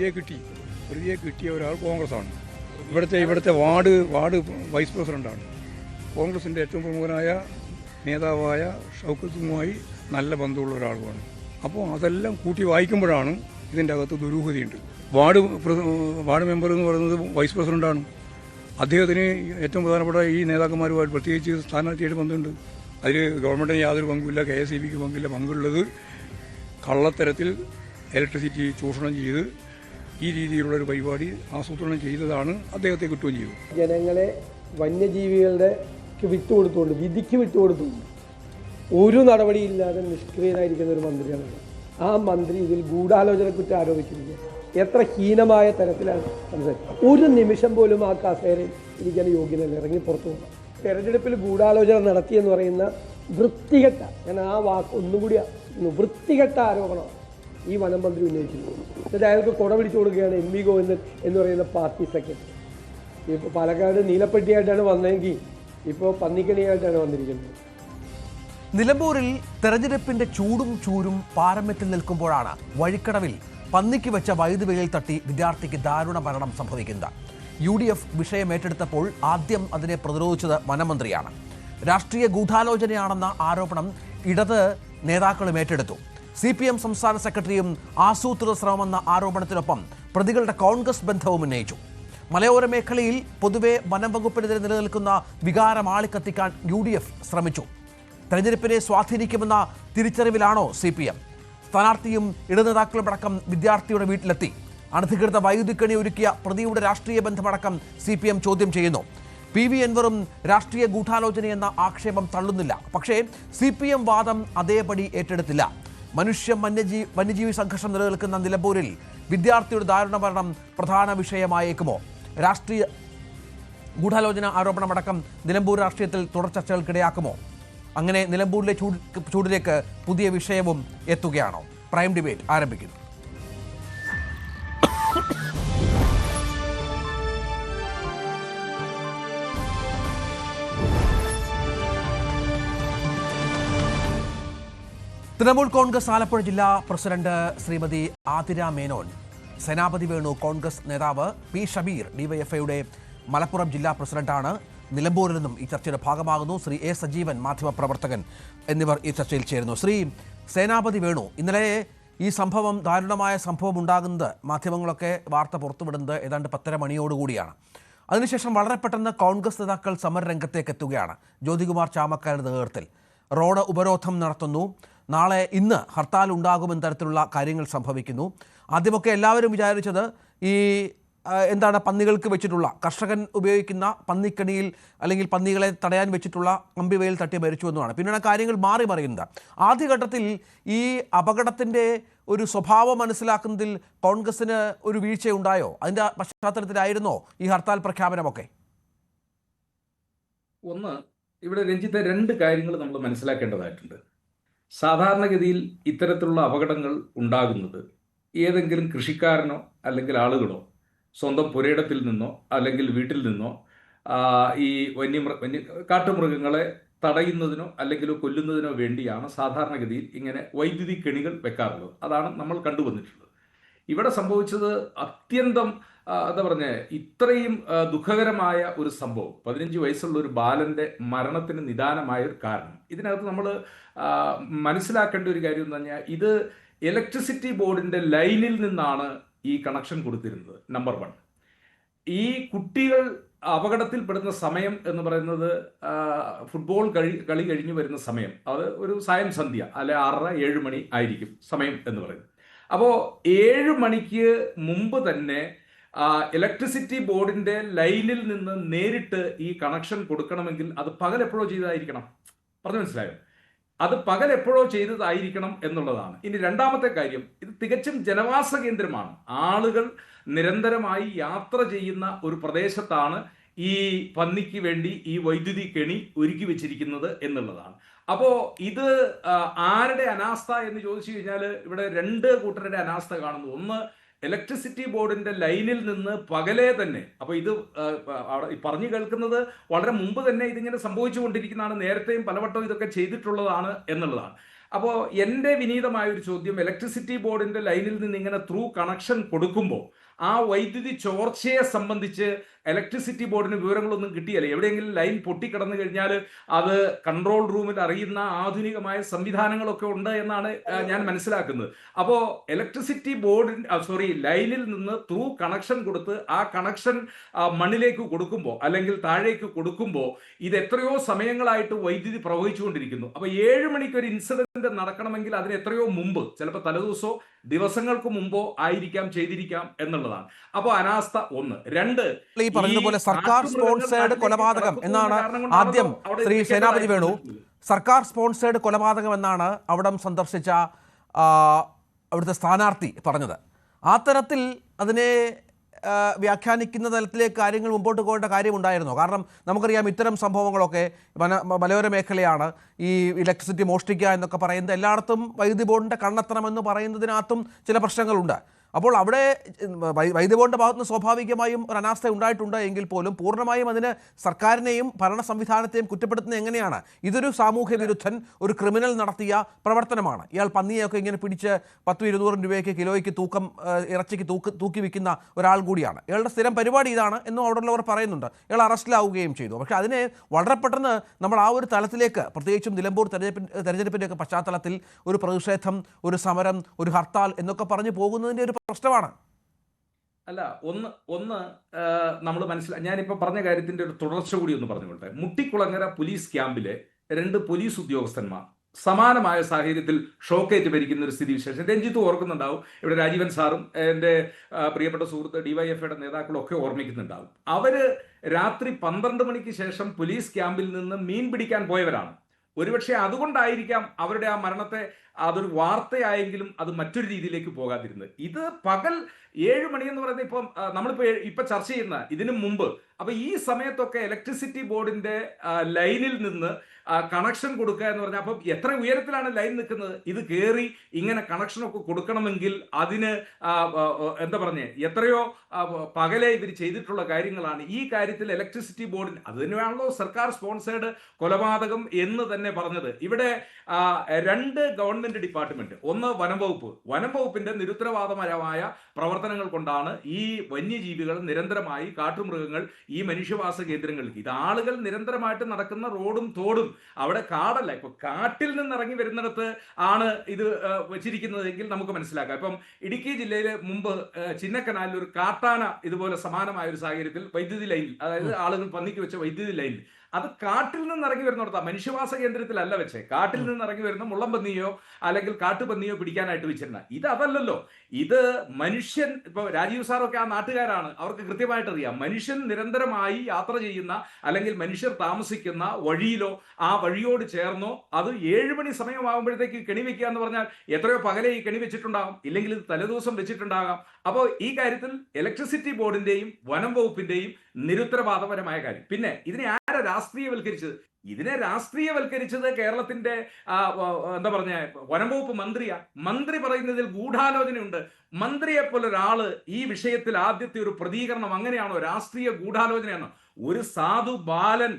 പ്രതിയെ കിട്ടിയ ഒരാൾ കോൺഗ്രസ്സാണ്. ഇവിടുത്തെ വാർഡ് വൈസ് പ്രസിഡൻ്റാണ്. കോൺഗ്രസിൻ്റെ ഏറ്റവും പ്രമുഖനായ നേതാവായ ഷൗക്കത്തുമായി നല്ല ബന്ധമുള്ള ഒരാളുമാണ്. അപ്പോൾ അതെല്ലാം കൂട്ടി വായിക്കുമ്പോഴാണ് ഇതിൻ്റെ അകത്ത് ദുരൂഹതയുണ്ട്. വാർഡ് മെമ്പർ എന്ന് പറയുന്നത് വൈസ് പ്രസിഡൻ്റാണ്. അദ്ദേഹത്തിന് ഏറ്റവും പ്രധാനപ്പെട്ട ഈ നേതാക്കന്മാരുമായിട്ട് പ്രത്യേകിച്ച് സ്ഥാനാർത്ഥിയായിട്ട് ബന്ധമുണ്ട്. അതിൽ ഗവൺമെൻറ്റിന് യാതൊരു പങ്കുമില്ല, KSEBക്ക് പങ്കില്ല. പങ്കുള്ളത് കള്ളത്തരത്തിൽ ഇലക്ട്രിസിറ്റി ചൂഷണം ചെയ്ത് ഈ രീതിയിലുള്ളൊരു പരിപാടി ആസൂത്രണം ചെയ്തതാണ്. അദ്ദേഹത്തെ കിട്ടുകയും ചെയ്തു. ജനങ്ങളെ വന്യജീവികളുടെ വിട്ടുകൊടുത്തുകൊണ്ട്, വിധിക്ക് വിട്ടുകൊടുത്തുകൊണ്ട് ഒരു നടപടിയില്ലാതെ നിഷ്ക്രിയനായിരിക്കുന്ന ഒരു മന്ത്രിയാണ്. ആ മന്ത്രി ഇതിൽ ഗൂഢാലോചനക്കുറ്റം ആരോപിച്ചിരിക്കുക. എത്ര ഹീനമായ തരത്തിലാണ് സംസാരിക്കുക. ഒരു നിമിഷം പോലും ആ കസേരയിൽ ഇരിക്കാൻ യോഗ്യനല്ല. ഇറങ്ങി പുറത്തു പോകണം. തെരഞ്ഞെടുപ്പിൽ ഗൂഢാലോചന നടത്തിയെന്ന് പറയുന്ന വൃത്തികെട്ട, ഞാൻ ആ വാക്ക് ഒന്നുകൂടി വൃത്തികെട്ട ആരോപണമാണ് ഈ വനം മന്ത്രി ഉന്നയിച്ചിരുന്നത്. എന്നിട്ട് അയാൾക്ക് കുട പിടിച്ചു കൊടുക്കുകയാണ് MV ഗോവിന്ദൻ എന്ന് പറയുന്ന പാർട്ടി സെക്രട്ടറി. ഇപ്പോൾ പാലക്കാട് നീലപ്പെട്ടിയായിട്ടാണ് വന്നതെങ്കിൽ ഇപ്പോൾ പന്നിക്കണിയായിട്ടാണ് വന്നിരിക്കുന്നത്. നിലമ്പൂരിൽ തെരഞ്ഞെടുപ്പിന്റെ ചൂടും ചൂരും പാരമ്യത്തിൽ നിൽക്കുമ്പോഴാണ് വഴിക്കടവിൽ പന്നിക്ക് വെച്ച വൈദ്യുതിയിൽ തട്ടി വിദ്യാർത്ഥിക്ക് ദാരുണ മരണം സംഭവിക്കുന്നത്. UDF വിഷയം ഏറ്റെടുത്തപ്പോൾ ആദ്യം അതിനെ പ്രതിരോധിച്ചത് വനമന്ത്രിയാണ്. രാഷ്ട്രീയ ഗൂഢാലോചനയാണെന്ന ആരോപണം ഇടത് നേതാക്കളും ഏറ്റെടുത്തു. CPM സംസ്ഥാന സെക്രട്ടറിയും ആസൂത്രിത ശ്രമമെന്ന ആരോപണത്തിനൊപ്പം പ്രതികളുടെ കോൺഗ്രസ് ബന്ധവും ഉന്നയിച്ചു. മലയോര മേഖലയിൽ പൊതുവെ വനം വകുപ്പിനെതിരെ നിലനിൽക്കുന്ന വികാരം ആളിക്കത്തിക്കാൻ UDF ശ്രമിച്ചു. തെരഞ്ഞെടുപ്പിനെ സ്വാധീനിക്കുമെന്ന തിരിച്ചറിവിലാണോ CPM? സ്ഥാനാർത്ഥിയും ഇടനേതാക്കളുമടക്കം വിദ്യാർത്ഥിയുടെ വീട്ടിലെത്തി. അനധികൃത വൈദ്യുതിക്കണി ഒരുക്കിയ പ്രതിയുടെ രാഷ്ട്രീയ ബന്ധമടക്കം CPM ചോദ്യം ചെയ്യുന്നു. PV അൻവറും രാഷ്ട്രീയ ഗൂഢാലോചനയെന്ന ആക്ഷേപം തള്ളുന്നില്ല. പക്ഷേ CPM വാദം അതേപടി ഏറ്റെടുത്തില്ല. വന്യജീവി സംഘർഷം നിലനിൽക്കുന്ന നിലമ്പൂരിൽ വിദ്യാർത്ഥിയുടെ ദാരുണ മരണം പ്രധാന വിഷയമായേക്കുമോ? രാഷ്ട്രീയ ഗൂഢാലോചന ആരോപണമടക്കം നിലമ്പൂർ രാഷ്ട്രീയത്തിൽ തുടർ ചർച്ചകൾക്കിടയാക്കുമോ? അങ്ങനെ നിലമ്പൂരിലെ ചൂടിലേക്ക് പുതിയ വിഷയവും എത്തുകയാണോ? പ്രൈം ഡിബേറ്റ് ആരംഭിക്കുന്നു. തൃണമൂൽ കോൺഗ്രസ് ആലപ്പുഴ ജില്ലാ പ്രസിഡന്റ് ശ്രീമതി ആതിര മേനോൻ, സേനാപതി വേണു കോൺഗ്രസ് നേതാവ്, P ഷബീർ DYFIയുടെ മലപ്പുറം ജില്ലാ പ്രസിഡന്റാണ്. നിലമ്പൂരിൽ നിന്നും ഈ ചർച്ചയുടെ ഭാഗമാകുന്നു. ശ്രീ A സജീവൻ മാധ്യമപ്രവർത്തകൻ എന്നിവർ ഈ ചർച്ചയിൽ ചേരുന്നു. ശ്രീ സേനാപതി വേണു, ഇന്നലെ ഈ സംഭവം, ദാരുണമായ സംഭവം ഉണ്ടാകുന്നത്, മാധ്യമങ്ങളൊക്കെ വാർത്ത പുറത്തുവിടുന്നത് ഏതാണ്ട് 10:30 മണിയോടുകൂടിയാണ്. അതിനുശേഷം വളരെ പെട്ടെന്ന് കോൺഗ്രസ് നേതാക്കൾ സമരരംഗത്തേക്ക് എത്തുകയാണ്. ജ്യോതികുമാർ ചാമക്കാരുടെ നേതൃത്വത്തിൽ റോഡ് ഉപരോധം നടത്തുന്നു. ഇന്ന് ഹർത്താൽ ഉണ്ടാകുമെന്ന തരത്തിലുള്ള കാര്യങ്ങൾ സംഭവിക്കുന്നു. ആദ്യമൊക്കെ എല്ലാവരും വിചാരിച്ചത് എന്താണ്, പന്നികൾക്ക് വെച്ചിട്ടുള്ള, കർഷകൻ ഉപയോഗിക്കുന്ന പന്നിക്കണിയിൽ അല്ലെങ്കിൽ പന്നികളെ തടയാൻ വെച്ചിട്ടുള്ള കമ്പിവേൽ തട്ടി മരിച്ചു എന്നാണ്. പിന്നീട് കാര്യങ്ങൾ മാറി മറിയുന്നത്. ആദ്യഘട്ടത്തിൽ ഈ അപകടത്തിൻ്റെ ഒരു സ്വഭാവം മനസ്സിലാക്കുന്നതിൽ കോൺഗ്രസിന് ഒരു വീഴ്ചയുണ്ടായോ? അതിൻ്റെ പശ്ചാത്തലത്തിലായിരുന്നോ ഈ ഹർത്താൽ പ്രഖ്യാപനമൊക്കെ? ഒന്ന്, ഇവിടെ രഞ്ജിത്തെ 2 കാര്യങ്ങൾ നമ്മൾ മനസ്സിലാക്കേണ്ടതായിട്ടുണ്ട്. സാധാരണഗതിയിൽ ഇത്തരത്തിലുള്ള അപകടങ്ങൾ ഉണ്ടാകുന്നത് ഏതെങ്കിലും കൃഷിക്കാരനോ അല്ലെങ്കിൽ ആളുകളോ സ്വന്തം പുരയിടത്തിൽ നിന്നോ അല്ലെങ്കിൽ വീട്ടിൽ നിന്നോ ഈ കാട്ടുമൃഗങ്ങളെ തടയുന്നതിനോ അല്ലെങ്കിൽ കൊല്ലുന്നതിനോ വേണ്ടിയാണ് സാധാരണഗതിയിൽ ഇങ്ങനെ വൈദ്യുതി കെണികൾ വെക്കാറുള്ളത്. അതാണ് നമ്മൾ കണ്ടുവന്നിട്ടുള്ളത്. ഇവിടെ സംഭവിച്ചത് അത്യന്തം ഇത്രയും ദുഃഖകരമായ ഒരു സംഭവം, 15 വയസ്സുള്ള ഒരു ബാലന്റെ മരണത്തിന് നിദാനമായ ഒരു കാരണം. ഇതിനകത്ത് നമ്മൾ മനസ്സിലാക്കേണ്ട ഒരു കാര്യം എന്ന് പറഞ്ഞാൽ, ഇത് ഇലക്ട്രിസിറ്റി ബോർഡിന്റെ ലൈനിൽ നിന്നാണ് ഈ കണക്ഷൻ കൊടുത്തിരുന്നത്. നമ്പർ 1. ഈ കുട്ടികൾ അപകടത്തിൽപ്പെടുന്ന സമയം എന്ന് പറയുന്നത് ഫുട്ബോൾ കളി കഴിഞ്ഞു വരുന്ന സമയം, അത് ഒരു സായം സന്ധ്യ അല്ലെ 6:30-7 മണി ആയിരിക്കും സമയം എന്ന് പറയുന്നത്. അപ്പോൾ 7 മണിക്ക് മുമ്പ് തന്നെ ഇലക്ട്രിസിറ്റി ബോർഡിന്റെ ലൈനിൽ നിന്ന് നേരിട്ട് ഈ കണക്ഷൻ കൊടുക്കണമെങ്കിൽ അത് പകൽ എപ്പോഴോ ചെയ്തതായിരിക്കണം. പറഞ്ഞു മനസ്സിലായോ? അത് പകൽ എപ്പോഴോ ചെയ്തതായിരിക്കണം എന്നുള്ളതാണ്. ഇനി രണ്ടാമത്തെ കാര്യം, ഇത് തികച്ചും ജനവാസ കേന്ദ്രമാണ്. ആളുകൾ നിരന്തരമായി യാത്ര ചെയ്യുന്ന ഒരു പ്രദേശത്താണ് ഈ പന്നിക്ക് വേണ്ടി ഈ വൈദ്യുതി കെണി ഒരുക്കി വെച്ചിരിക്കുന്നത് എന്നുള്ളതാണ്. അപ്പോൾ ഇത് ആരുടെ അനാസ്ഥ എന്ന് ചോദിച്ചു കഴിഞ്ഞാൽ ഇവിടെ 2 കൂട്ടരുടെ അനാസ്ഥ കാണുന്നു. ഒന്ന്, ഇലക്ട്രിസിറ്റി ബോർഡിന്റെ ലൈനിൽ നിന്ന് പകലേ തന്നെ, അപ്പോൾ ഇത് പറഞ്ഞു കേൾക്കുന്നത് വളരെ മുമ്പ് തന്നെ ഇതിങ്ങനെ സംഭവിച്ചുകൊണ്ടിരിക്കുന്നതാണ്, നേരത്തെയും പലവട്ടം ഇതൊക്കെ ചെയ്തിട്ടുള്ളതാണ് എന്നുള്ളതാണ്. അപ്പോൾ എൻ്റെ വിനീതമായ ഒരു ചോദ്യം, ഇലക്ട്രിസിറ്റി ബോർഡിന്റെ ലൈനിൽ നിന്ന് ഇങ്ങനെ ത്രൂ കണക്ഷൻ കൊടുക്കുമ്പോൾ ആ വൈദ്യുതി ചോർച്ചയെ സംബന്ധിച്ച് ഇലക്ട്രിസിറ്റി ബോർഡിന് വിവരങ്ങളൊന്നും കിട്ടിയല്ലേ? എവിടെയെങ്കിലും ലൈൻ പൊട്ടിക്കിടന്നു കഴിഞ്ഞാൽ അത് കൺട്രോൾ റൂമിൽ അറിയുന്ന ആധുനികമായ സംവിധാനങ്ങളൊക്കെ ഉണ്ട് എന്നാണ് ഞാൻ മനസ്സിലാക്കുന്നത്. അപ്പോൾ ഇലക്ട്രിസിറ്റി ലൈനിൽ നിന്ന് ത്രൂ കണക്ഷൻ കൊടുത്ത് ആ കണക്ഷൻ മണ്ണിലേക്ക് കൊടുക്കുമ്പോൾ അല്ലെങ്കിൽ താഴേക്ക് കൊടുക്കുമ്പോൾ ഇത് എത്രയോ സമയങ്ങളായിട്ട് വൈദ്യുതി പ്രവഹിച്ചുകൊണ്ടിരിക്കുന്നു. അപ്പോൾ 7 മണിക്ക് ഒരു ഇൻസിഡന്റ് നടക്കണമെങ്കിൽ അതിന് എത്രയോ മുമ്പ്, ചിലപ്പോൾ തലേദിവസമോ ദിവസങ്ങൾക്ക് മുമ്പോ ആയിരിക്കാം ചെയ്തിരിക്കാം എന്നുള്ളതാണ്. അപ്പോൾ അനാസ്ഥ ഒന്ന്. രണ്ട്, ഈ പറഞ്ഞതുപോലെ സർക്കാർ സ്പോൺസേഡ് കൊലപാതകം എന്നാണ് ആദ്യം ശ്രീ സേനാപതി വേണു, സർക്കാർ സ്പോൺസേഡ് കൊലപാതകം എന്നാണ് അവിടം സന്ദർശിച്ച അവിടുത്തെ സ്ഥാനാർത്ഥി പറഞ്ഞത്. ആ തരത്തിൽ അതിനെ വ്യാഖ്യാനിക്കുന്ന തലത്തിലേക്ക് കാര്യങ്ങൾ മുമ്പോട്ട് പോകേണ്ട കാര്യമുണ്ടായിരുന്നോ? കാരണം നമുക്കറിയാം ഇത്തരം സംഭവങ്ങളൊക്കെ മലയോര മേഖലയാണ്, ഈ ഇലക്ട്രിസിറ്റി മോഷ്ടിക്കുക എന്നൊക്കെ പറയുന്നത് എല്ലായിടത്തും വൈദ്യുതി ബോർഡിൻ്റെ കണ്ണെത്തണമെന്ന് പറയുന്നതിനകത്തും ചില പ്രശ്നങ്ങളുണ്ട്. അപ്പോൾ അവിടെ വൈദ്യുതി ബോർഡിൻ്റെ ഭാഗത്തുനിന്ന് സ്വാഭാവികമായും ഒരു അനാസ്ഥ ഉണ്ടായിട്ടുണ്ട് എങ്കിൽ പോലും പൂർണ്ണമായും അതിന് സർക്കാരിനെയും ഭരണ സംവിധാനത്തെയും കുറ്റപ്പെടുത്തുന്നത് എങ്ങനെയാണ്? ഇതൊരു സാമൂഹ്യ വിരുദ്ധൻ, ഒരു ക്രിമിനൽ നടത്തിയ പ്രവർത്തനമാണ്. ഇയാൾ പന്നിയൊക്കെ ഇങ്ങനെ പിടിച്ച് 100-200 രൂപയ്ക്ക് കിലോയ്ക്ക് ഇറച്ചിക്ക് തൂക്കി വിൽക്കുന്ന ഒരാൾ കൂടിയാണ്. ഇയാളുടെ സ്ഥിരം പരിപാടി ഇതാണ് എന്നും അവിടെയുള്ളവർ പറയുന്നുണ്ട്. ഇയാൾ അറസ്റ്റിലാവുകയും ചെയ്തു. പക്ഷേ അതിനെ വളരെ പെട്ടെന്ന് നമ്മൾ ആ ഒരു തലത്തിലേക്ക്, പ്രത്യേകിച്ചും നിലമ്പൂർ തെരഞ്ഞെടുപ്പിൻ്റെയൊക്കെ പശ്ചാത്തലത്തിൽ ഒരു പ്രതിഷേധം, ഒരു സമരം, ഒരു ഹർത്താൽ എന്നൊക്കെ പറഞ്ഞു പോകുന്നതിൻ്റെ ഒരു പ്രശ്നമാണ്. അല്ല, ഒന്ന് നമ്മൾ ഞാനിപ്പോൾ പറഞ്ഞ കാര്യത്തിന്റെ ഒരു തുടർച്ച കൂടി ഒന്ന് പറഞ്ഞുകൊള്ളട്ടെ. മുട്ടിക്കുളങ്ങര പോലീസ് ക്യാമ്പിലെ 2 പോലീസ് ഉദ്യോഗസ്ഥന്മാർ സമാനമായ സാഹചര്യത്തിൽ ഷോക്കേറ്റ് ഭരിക്കുന്ന ഒരു സ്ഥിതിവിശേഷം രഞ്ജിത്ത് ഓർക്കുന്നുണ്ടാവും. ഇവിടെ രാജീവൻ സാറും എൻ്റെ പ്രിയപ്പെട്ട സുഹൃത്ത് ഡിവൈഎഫ്ഐയുടെ നേതാക്കളും ഒക്കെ ഓർമ്മിക്കുന്നുണ്ടാവും. അവര് രാത്രി 12 മണിക്ക് ശേഷം പോലീസ് ക്യാമ്പിൽ നിന്ന് മീൻ പിടിക്കാൻ പോയവരാണ്. ഒരുപക്ഷെ അതുകൊണ്ടായിരിക്കാം അവരുടെ ആ മരണത്തെ അതൊരു വാർത്തയായെങ്കിലും അത് മറ്റൊരു രീതിയിലേക്ക് പോകാതിരുന്നത്. ഇത് പകൽ 7 മണി എന്ന് പറയുന്നത് നമ്മളിപ്പോൾ ചർച്ച ചെയ്യുന്ന ഇതിനു മുമ്പ്. അപ്പൊ ഈ സമയത്തൊക്കെ ഇലക്ട്രിസിറ്റി ബോർഡിന്റെ ലൈനിൽ നിന്ന് കണക്ഷൻ കൊടുക്കുക എന്ന് പറഞ്ഞാൽ അപ്പം എത്ര ഉയരത്തിലാണ് ലൈൻ നിൽക്കുന്നത്? ഇത് കയറി ഇങ്ങനെ കണക്ഷനൊക്കെ കൊടുക്കണമെങ്കിൽ അതിന് എത്രയോ പകലെ ഇവർ ചെയ്തിട്ടുള്ള കാര്യങ്ങളാണ്. ഈ കാര്യത്തിൽ ഇലക്ട്രിസിറ്റി ബോർഡിന് അത് തന്നെയാണല്ലോ സർക്കാർ സ്പോൺസേഡ് കൊലപാതകം എന്ന് തന്നെ പറഞ്ഞത്. ഇവിടെ 2 ഗവൺമെന്റ് ഡിപ്പാർട്ട്മെന്റ്, ഒന്ന് വനംവകുപ്പിന്റെ നിരുത്തരവാദപരമായ പ്രവർത്തനങ്ങൾ കൊണ്ടാണ് ഈ വന്യജീവികൾ നിരന്തരമായി, കാട്ടുമൃഗങ്ങൾ ഈ മനുഷ്യവാസ കേന്ദ്രങ്ങൾക്ക്, ഇത് ആളുകൾ നിരന്തരമായിട്ട് നടക്കുന്ന റോഡും തോടും, അവിടെ കാടല്ല, ഇപ്പൊ കാട്ടിൽ നിന്ന് ഇറങ്ങി വരുന്നിടത്ത് ആണ് ഇത് വെച്ചിരിക്കുന്നതെങ്കിൽ നമുക്ക് മനസ്സിലാക്കാം. ഇപ്പം ഇടുക്കി ജില്ലയിൽ മുമ്പ് ചിന്നക്കനാലിൽ ഒരു കാട്ടാന ഇതുപോലെ സമാനമായ ഒരു സാഹചര്യത്തിൽ വൈദ്യുതി ലൈനിൽ, അതായത് ആളുകൾ പന്നിക്ക് വെച്ച വൈദ്യുതി ലൈനിൽ, അത് കാട്ടിൽ നിന്ന് ഇറങ്ങി വരുന്നിടത്താ, മനുഷ്യവാസ കേന്ദ്രത്തിലല്ല വെച്ചേ, കാട്ടിൽ നിന്ന് ഇറങ്ങി വരുന്ന മുള്ളംപന്നിയോ അല്ലെങ്കിൽ കാട്ടുപന്നിയോ പിടിക്കാനായിട്ട് വെച്ചിരുന്ന. ഇത് അതല്ലല്ലോ, ഇത് മനുഷ്യൻ. ഇപ്പൊ രാജീവ് സാറൊക്കെ ആ നാട്ടുകാരാണ്, അവർക്ക് കൃത്യമായിട്ട് അറിയാം. മനുഷ്യൻ നിരന്തരമായി യാത്ര ചെയ്യുന്ന അല്ലെങ്കിൽ മനുഷ്യർ താമസിക്കുന്ന വഴിയിലോ ആ വഴിയോട് ചേർന്നോ അത് 7 മണി സമയമാകുമ്പോഴത്തേക്ക് കെണി വെക്കുക എന്ന് പറഞ്ഞാൽ എത്രയോ പകലെ ഈ കെണി വെച്ചിട്ടുണ്ടാകും, ഇല്ലെങ്കിൽ ഇത് തലേദിവസം വെച്ചിട്ടുണ്ടാകാം. അപ്പോൾ ഈ കാര്യത്തിൽ ഇലക്ട്രിസിറ്റി ബോർഡിന്റെയും വനം വകുപ്പിന്റെയും നിരുത്തരവാദപരമായ കാര്യം. പിന്നെ ഇതിനെ ആരാ രാഷ്ട്രീയവൽക്കരിച്ചത്? ഇതിനെ രാഷ്ട്രീയവൽക്കരിച്ചത് കേരളത്തിന്റെ വനം വകുപ്പ് മന്ത്രിയാ. മന്ത്രി പറയുന്നതിൽ ഗൂഢാലോചനയുണ്ട്. മന്ത്രിയെപ്പോലെ ഒരാള് ഈ വിഷയത്തിൽ ആദ്യത്തെ ഒരു പ്രതികരണം അങ്ങനെയാണോ? രാഷ്ട്രീയ ഗൂഢാലോചനയാണോ? ഒരു സാധു ബാലൻ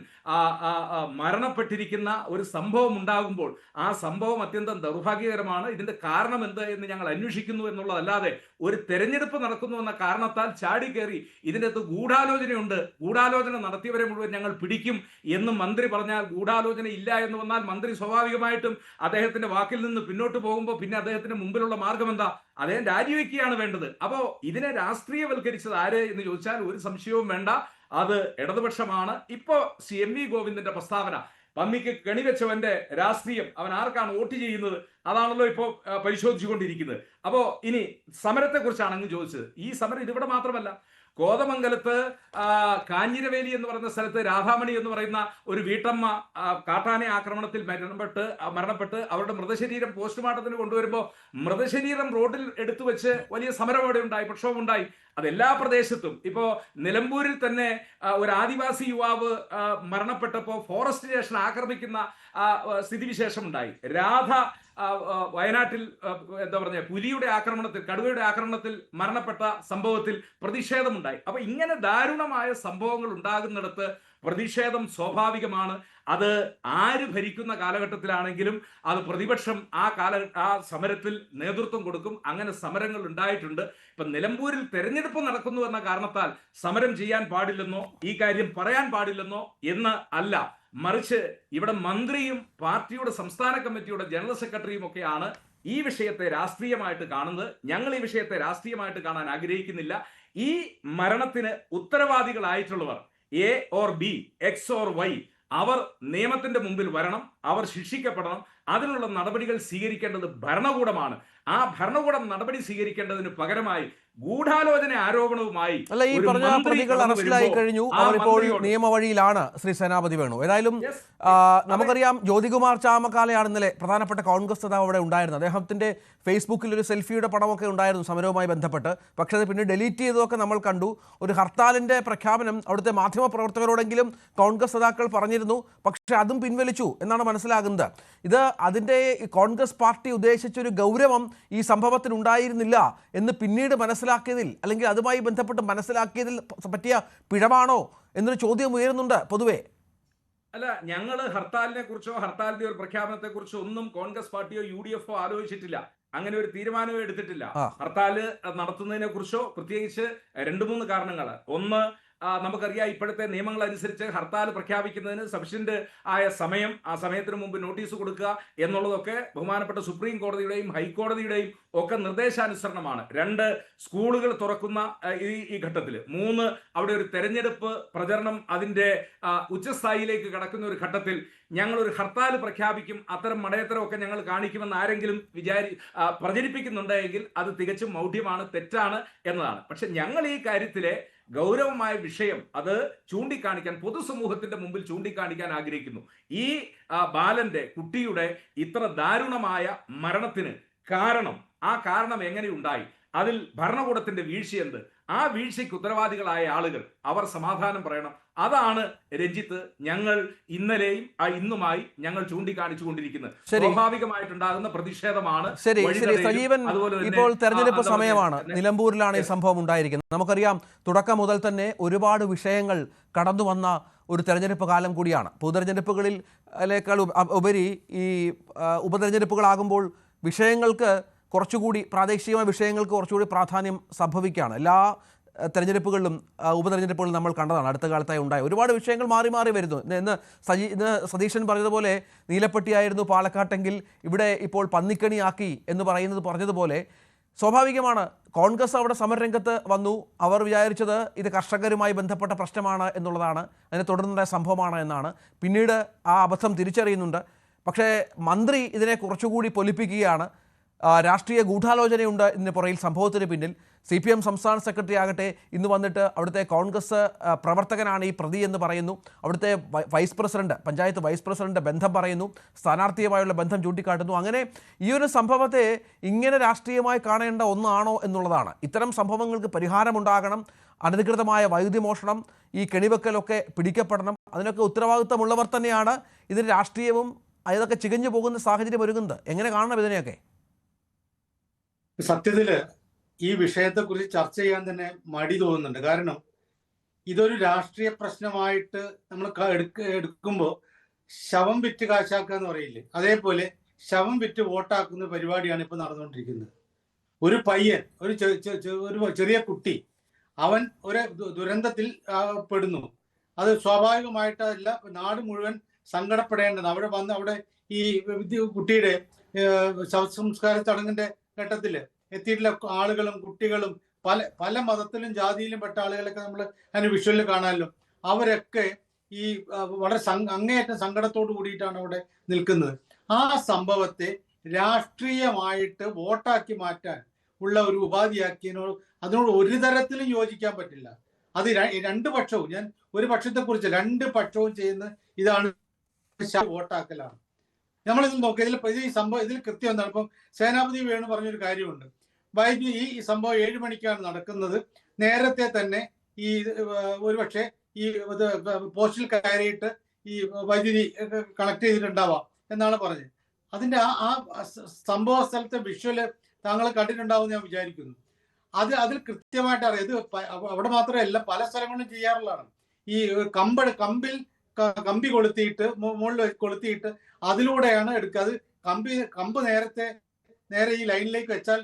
മരണപ്പെട്ടിരിക്കുന്ന ഒരു സംഭവം ഉണ്ടാകുമ്പോൾ ആ സംഭവം അത്യന്തം ദൗർഭാഗ്യകരമാണ്. ഇതിന്റെ കാരണം എന്ത് എന്ന് ഞങ്ങൾ അന്വേഷിക്കുന്നു എന്നുള്ളതല്ലാതെ ഒരു തെരഞ്ഞെടുപ്പ് നടക്കുന്നു എന്ന കാരണത്താൽ ചാടിക്കേറി ഇതിൻ്റെ അകത്ത് ഗൂഢാലോചനയുണ്ട്, ഗൂഢാലോചന നടത്തിയവരെ മുഴുവൻ ഞങ്ങൾ പിടിക്കും എന്ന് മന്ത്രി പറഞ്ഞാൽ, ഗൂഢാലോചന ഇല്ല എന്ന് വന്നാൽ മന്ത്രി സ്വാഭാവികമായിട്ടും അദ്ദേഹത്തിന്റെ വാക്കിൽ നിന്ന് പിന്നോട്ട് പോകുമ്പോൾ പിന്നെ അദ്ദേഹത്തിന്റെ മുമ്പിലുള്ള മാർഗം എന്താ? അദ്ദേഹം രാജിവെക്കുകയാണ് വേണ്ടത്. അപ്പോ ഇതിനെ രാഷ്ട്രീയവൽക്കരിച്ചത് ആര് എന്ന് ചോദിച്ചാൽ ഒരു സംശയവും വേണ്ട, അത് ഇടതുപക്ഷമാണ്. ഇപ്പോ CMV ഗോവിന്ദന്റെ പ്രസ്താവന, പന്നിക്ക് കെണിവെച്ചവന്റെ രാഷ്ട്രീയം, അവൻ ആർക്കാണ് വോട്ട് ചെയ്യുന്നത്, അതാണല്ലോ ഇപ്പോൾ പരിശോധിച്ചുകൊണ്ടിരിക്കുന്നത്. അപ്പോ ഇനി സമരത്തെ കുറിച്ചാണ് അങ്ങ് ചോദിച്ചത്. ഈ സമരം ഇതിവിടെ മാത്രമല്ല, കോതമംഗലത്ത് കാഞ്ഞിരവേലി എന്ന് പറയുന്ന സ്ഥലത്ത് രാധാമണി എന്ന് പറയുന്ന ഒരു വീട്ടമ്മ കാട്ടാന ആക്രമണത്തിൽ മരണപ്പെട്ട് അവരുടെ മൃതശരീരം പോസ്റ്റ്മോർട്ടത്തിന് കൊണ്ടുവരുമ്പോൾ മൃതശരീരം റോഡിൽ എടുത്തു വെച്ച് വലിയ സമരം അവിടെ ഉണ്ടായി, പ്രക്ഷോഭമുണ്ടായി. അതെല്ലാ പ്രദേശത്തും. ഇപ്പോ നിലമ്പൂരിൽ തന്നെ ഒരു ആദിവാസി യുവാവ് മരണപ്പെട്ടപ്പോൾ ഫോറസ്റ്റ് സ്റ്റേഷൻ ആക്രമിക്കുന്ന സ്ഥിതിവിശേഷം ഉണ്ടായി. രാധ വയനാട്ടിൽ പുലിയുടെ ആക്രമണത്തിൽ, കടുവയുടെ ആക്രമണത്തിൽ മരണപ്പെട്ട സംഭവത്തിൽ പ്രതിഷേധമുണ്ടായി. അപ്പൊ ഇങ്ങനെ ദാരുണമായ സംഭവങ്ങൾ ഉണ്ടാകുന്നിടത്ത് പ്രതിഷേധം സ്വാഭാവികമാണ്. അത് ആര് ഭരിക്കുന്ന കാലഘട്ടത്തിലാണെങ്കിലും അത് പ്രതിപക്ഷം ആ സമരത്തിൽ നേതൃത്വം കൊടുക്കും. അങ്ങനെ സമരങ്ങൾ ഉണ്ടായിട്ടുണ്ട്. ഇപ്പൊ നിലമ്പൂരിൽ തെരഞ്ഞെടുപ്പ് നടക്കുന്നു എന്ന കാരണത്താൽ സമരം ചെയ്യാൻ പാടില്ലെന്നോ ഈ കാര്യം പറയാൻ പാടില്ലെന്നോ എന്ന് അല്ല, മറിച്ച് ഇവിടെ മന്ത്രിയും പാർട്ടിയുടെ സംസ്ഥാന കമ്മിറ്റിയുടെ ജനറൽ സെക്രട്ടറിയും ഒക്കെയാണ് ഈ വിഷയത്തെ രാഷ്ട്രീയമായിട്ട് കാണുന്നത്. ഞങ്ങൾ ഈ വിഷയത്തെ രാഷ്ട്രീയമായിട്ട് കാണാൻ ആഗ്രഹിക്കുന്നില്ല. ഈ മരണത്തിന് ഉത്തരവാദികളായിട്ടുള്ളവർ A or B, X or Y, അവർ നിയമത്തിന്റെ മുമ്പിൽ വരണം, അവർ ശിക്ഷിക്കപ്പെടണം. അതിനുള്ള നടപടികൾ സ്വീകരിക്കേണ്ടത് ഭരണകൂടമാണ്. ആ ഭരണകൂടം നടപടി സ്വീകരിക്കേണ്ടതിന് പകരമായി ഗൂഢാലോചന ആരോപണവുമായി അല്ല, ഈ പറഞ്ഞ പ്രതികൾ അറസ്റ്റിലായി കഴിഞ്ഞു, അവരിപ്പോൾ നിയമവഴിയിലാണ്. ശ്രീ സേനാപതി വേണു, ഏതായാലും നമുക്കറിയാം ജ്യോതികുമാർ ചാമക്കാലയാണ് ഇന്നലെ പ്രധാനപ്പെട്ട കോൺഗ്രസ് നേതാവ് അവിടെ ഉണ്ടായിരുന്നത്. അദ്ദേഹത്തിന്റെ ഫേസ്ബുക്കിൽ ഒരു സെൽഫിയുടെ പടമൊക്കെ ഉണ്ടായിരുന്നു സമരവുമായി ബന്ധപ്പെട്ട്. പക്ഷേ അത് പിന്നെ ഡിലീറ്റ് ചെയ്തതൊക്കെ നമ്മൾ കണ്ടു. ഒരു ഹർത്താലിന്റെ പ്രഖ്യാപനം അവിടുത്തെ മാധ്യമപ്രവർത്തകരോടെങ്കിലും കോൺഗ്രസ് നേതാക്കൾ പറഞ്ഞിരുന്നു, പക്ഷേ അതും പിൻവലിച്ചു എന്നാണ് മനസ്സിലാകുന്നത്. ഇത് അതിൻ്റെ കോൺഗ്രസ് പാർട്ടി ഉദ്ദേശിച്ചൊരു ഗൗരവം ഈ സംഭവത്തിൽ ഉണ്ടായിരുന്നില്ല എന്ന് പിന്നീട് മനസ്സിലാക്കിയതിൽ, അല്ലെങ്കിൽ അതുമായി ബന്ധപ്പെട്ട് മനസ്സിലാക്കിയതിൽ പറ്റിയ പിഴവാണോ എന്നൊരു ചോദ്യം ഉയരുന്നുണ്ട് പൊതുവെ. അല്ല, ഞങ്ങൾ ഹർത്താലിനെ കുറിച്ചോ ഹർത്താലിന്റെ ഒരു പ്രഖ്യാപനത്തെ കുറിച്ചോ ഒന്നും കോൺഗ്രസ് പാർട്ടിയോ UDF ആലോചിച്ചിട്ടില്ല. അങ്ങനെ ഒരു തീരുമാനവും എടുത്തിട്ടില്ല. ഹർത്താല് നടത്തുന്നതിനെ കുറിച്ചോ പ്രത്യേകിച്ച് 2-3 കാരണങ്ങൾ. ഒന്ന്, നമുക്കറിയാം ഇപ്പോഴത്തെ നിയമങ്ങൾ അനുസരിച്ച് ഹർത്താൽ പ്രഖ്യാപിക്കുന്നതിന് സഫിഷ്യന്റ് ആയ സമയം, ആ സമയത്തിന് മുമ്പ് നോട്ടീസ് കൊടുക്കുക എന്നുള്ളതൊക്കെ ബഹുമാനപ്പെട്ട സുപ്രീം കോടതിയുടെയും ഹൈക്കോടതിയുടെയും ഒക്കെ നിർദ്ദേശാനുസരണമാണ്. 2, സ്കൂളുകൾ തുറക്കുന്ന ഈ ഘട്ടത്തിൽ. 3, അവിടെ ഒരു തെരഞ്ഞെടുപ്പ് പ്രചരണം അതിന്റെ ഉച്ചസ്ഥായിലേക്ക് കടക്കുന്ന ഒരു ഘട്ടത്തിൽ ഞങ്ങൾ ഒരു ഹർത്താൽ പ്രഖ്യാപിക്കും, അത്തരം മടയത്തരമൊക്കെ ഞങ്ങൾ കാണിക്കുമെന്ന് ആരെങ്കിലും പ്രചരിപ്പിക്കുന്നുണ്ടെങ്കിൽ അത് തികച്ചും മൗഢ്യമാണ്, തെറ്റാണ് എന്നതാണ്. പക്ഷെ ഞങ്ങൾ ഈ കാര്യത്തിലെ ഗൗരവമായ വിഷയം അത് ചൂണ്ടിക്കാണിക്കാൻ, പൊതുസമൂഹത്തിന്റെ മുമ്പിൽ ചൂണ്ടിക്കാണിക്കാൻ ആഗ്രഹിക്കുന്നു. ഈ ബാലന്റെ, കുട്ടിയുടെ ഇത്ര ദാരുണമായ മരണത്തിന് ആ കാരണം എങ്ങനെ ഉണ്ടായി, അതിൽ ഭരണകൂടത്തിന്റെ വീഴ്ചയെന്ത്, ആ വീഴ്ചയ്ക്ക് ഉത്തരവാദികളായ ആളുകൾ അവർ സമാധാനം പറയണം. അതാണ് രഞ്ജിത്ത് ഞങ്ങൾ ഇന്നലെയും ഇന്നുമായി ഞങ്ങൾ ചൂണ്ടിക്കാണിച്ചു കൊണ്ടിരിക്കുന്നത്. സ്വാഭാവികമായിട്ടുണ്ടാകുന്ന പ്രതിഷേധമാണ്. സജീവൻ, ഇപ്പോൾ തെരഞ്ഞെടുപ്പ് സമയമാണ്, നിലമ്പൂരിലാണ് ഈ സംഭവം ഉണ്ടായിരിക്കുന്നത്. നമുക്കറിയാം തുടക്കം മുതൽ തന്നെ ഒരുപാട് വിഷയങ്ങൾ കടന്നു വന്ന ഒരു തെരഞ്ഞെടുപ്പ് കാലം കൂടിയാണ്. പൊതുതെരഞ്ഞെടുപ്പുകളിലേക്കാൾ ഉപരി ഈ ഉപതെരഞ്ഞെടുപ്പുകളാകുമ്പോൾ വിഷയങ്ങൾക്ക് കുറച്ചുകൂടി, പ്രാദേശികമായ വിഷയങ്ങൾക്ക് കുറച്ചുകൂടി പ്രാധാന്യം സംഭവിക്കുകയാണ്. എല്ലാ തെരഞ്ഞെടുപ്പുകളിലും ഉപതെരഞ്ഞെടുപ്പുകളിലും നമ്മൾ കണ്ടതാണ് അടുത്ത കാലത്തായി ഉണ്ടായ ഒരുപാട് വിഷയങ്ങൾ മാറി മാറി വരുന്നു. ഇന്ന് സതീശൻ പറഞ്ഞതുപോലെ നീലപ്പെട്ടിയായിരുന്നു പാലക്കാട്ടെങ്കിൽ ഇവിടെ ഇപ്പോൾ പന്നിക്കണിയാക്കി എന്ന് പറഞ്ഞതുപോലെ സ്വാഭാവികമാണ്. കോൺഗ്രസ് അവിടെ സമരരംഗത്ത് വന്നു. അവർ വിചാരിച്ചത് ഇത് കർഷകരുമായി ബന്ധപ്പെട്ട പ്രശ്നമാണ് എന്നുള്ളതാണ്, അതിനെ തുടർന്നുണ്ടായ സംഭവമാണ് എന്നാണ്. പിന്നീട് ആ അബദ്ധം തിരിച്ചറിയുന്നുണ്ട്. പക്ഷേ മന്ത്രി ഇതിനെ കുറച്ചുകൂടി പൊലിപ്പിക്കുകയാണ്. രാഷ്ട്രീയ ഗൂഢാലോചനയുണ്ട് ഇതിന് പുറയിൽ, സംഭവത്തിന് പിന്നിൽ. CPM സംസ്ഥാന സെക്രട്ടറി ആകട്ടെ ഇന്ന് വന്നിട്ട് അവിടുത്തെ കോൺഗ്രസ് പ്രവർത്തകനാണ് ഈ പ്രതി എന്ന് പറയുന്നു. അവിടുത്തെ പഞ്ചായത്ത് വൈസ് പ്രസിഡന്റ് ബന്ധം പറയുന്നു, സ്ഥാനാർത്ഥിയുമായുള്ള ബന്ധം ചൂണ്ടിക്കാട്ടുന്നു. അങ്ങനെ ഈ ഒരു സംഭവത്തെ ഇങ്ങനെ രാഷ്ട്രീയമായി കാണേണ്ട ഒന്നാണോ എന്നുള്ളതാണ്. ഇത്തരം സംഭവങ്ങൾക്ക് പരിഹാരമുണ്ടാകണം. അനധികൃതമായ വൈദ്യുതി മോഷണം, ഈ കെണിവെക്കലൊക്കെ പിടിക്കപ്പെടണം. അതിനൊക്കെ ഉത്തരവാദിത്തമുള്ളവർ തന്നെയാണ് ഇതിന് രാഷ്ട്രീയവും അതൊക്കെ ചികഞ്ഞു പോകുന്ന സാഹചര്യം ഒരുങ്ങുന്നത്. എങ്ങനെ കാണണം ഇതിനെയൊക്കെ? സത്യത്തില് ഈ വിഷയത്തെക്കുറിച്ച് ചർച്ച ചെയ്യാൻ തന്നെ മടി തോന്നുന്നുണ്ട്. കാരണം ഇതൊരു രാഷ്ട്രീയ പ്രശ്നമായിട്ട് നമ്മൾ എടുക്കുമ്പോൾ ശവം വിറ്റ് കാശാക്കുക എന്ന് പറയില്ലേ, അതേപോലെ ശവം വിറ്റ് വോട്ടാക്കുന്ന പരിപാടിയാണ് ഇപ്പൊ നടന്നുകൊണ്ടിരിക്കുന്നത്. ഒരു പയ്യൻ, ഒരു ചെറിയ കുട്ടി, അവൻ ഒരു ദുരന്തത്തിൽ പെടുന്നു. അത് സ്വാഭാവികമായിട്ടല്ല, നാട് മുഴുവൻ സങ്കടപ്പെടേണ്ടത്. അവിടെ ഈ കുട്ടിയുടെ ശവസംസ്കാര ചടങ്ങിന്റെ ഘട്ടത്തിൽ എത്തിയിട്ടുള്ള ആളുകളും കുട്ടികളും പല മതത്തിലും ജാതിയിലും പെട്ട ആളുകളൊക്കെ നമ്മൾ അതിന് വിഷ്വലിൽ കാണാമല്ലോ. അവരൊക്കെ ഈ വളരെ അങ്ങേയറ്റം സങ്കടത്തോട് കൂടിയിട്ടാണ് അവിടെ നിൽക്കുന്നത്. ആ സംഭവത്തെ രാഷ്ട്രീയമായിട്ട് വോട്ടാക്കി മാറ്റാൻ ഉള്ള ഒരു ഉപാധിയാക്കിയതിനോട് അതിനോട് ഒരു തരത്തിലും യോജിക്കാൻ പറ്റില്ല. അത് 2 പക്ഷവും, ഞാൻ ഒരു പക്ഷത്തെക്കുറിച്ച് 2 പക്ഷവും ചെയ്യുന്ന ഇതാണ് വോട്ടാക്കലാണ്. നമ്മളിതിൽ നോക്കുക, ഇതിൽ കൃത്യം എന്താണ്? ഇപ്പം സേനാപതി വേണു പറഞ്ഞൊരു കാര്യമുണ്ട്. വൈദ്യുതി ഈ സംഭവം 7 മണിക്കാണ് നടക്കുന്നത്. നേരത്തെ തന്നെ ഈ ഒരുപക്ഷെ ഈ പോസ്റ്റിൽ കയറിയിട്ട് ഈ വൈദ്യുതി കണക്ട് ചെയ്തിട്ടുണ്ടാവാം എന്നാണ് പറഞ്ഞത്. അതിന്റെ ആ സംഭവ സ്ഥലത്തെ വിഷ്വല് താങ്കൾ കണ്ടിട്ടുണ്ടാവും ഞാൻ വിചാരിക്കുന്നു. അതിൽ കൃത്യമായിട്ട് അറിയാം. ഇത് അവിടെ മാത്രമല്ല, പല സ്ഥലങ്ങളിലും ചെയ്യാറുള്ളതാണ്. ഈ കമ്പിൽ കമ്പി കൊളുത്തിയിട്ട് മുകളിൽ കൊളുത്തിയിട്ട് അതിലൂടെയാണ് എടുക്കുക. അത് കമ്പ് നേരെ ഈ ലൈനിലേക്ക് വെച്ചാൽ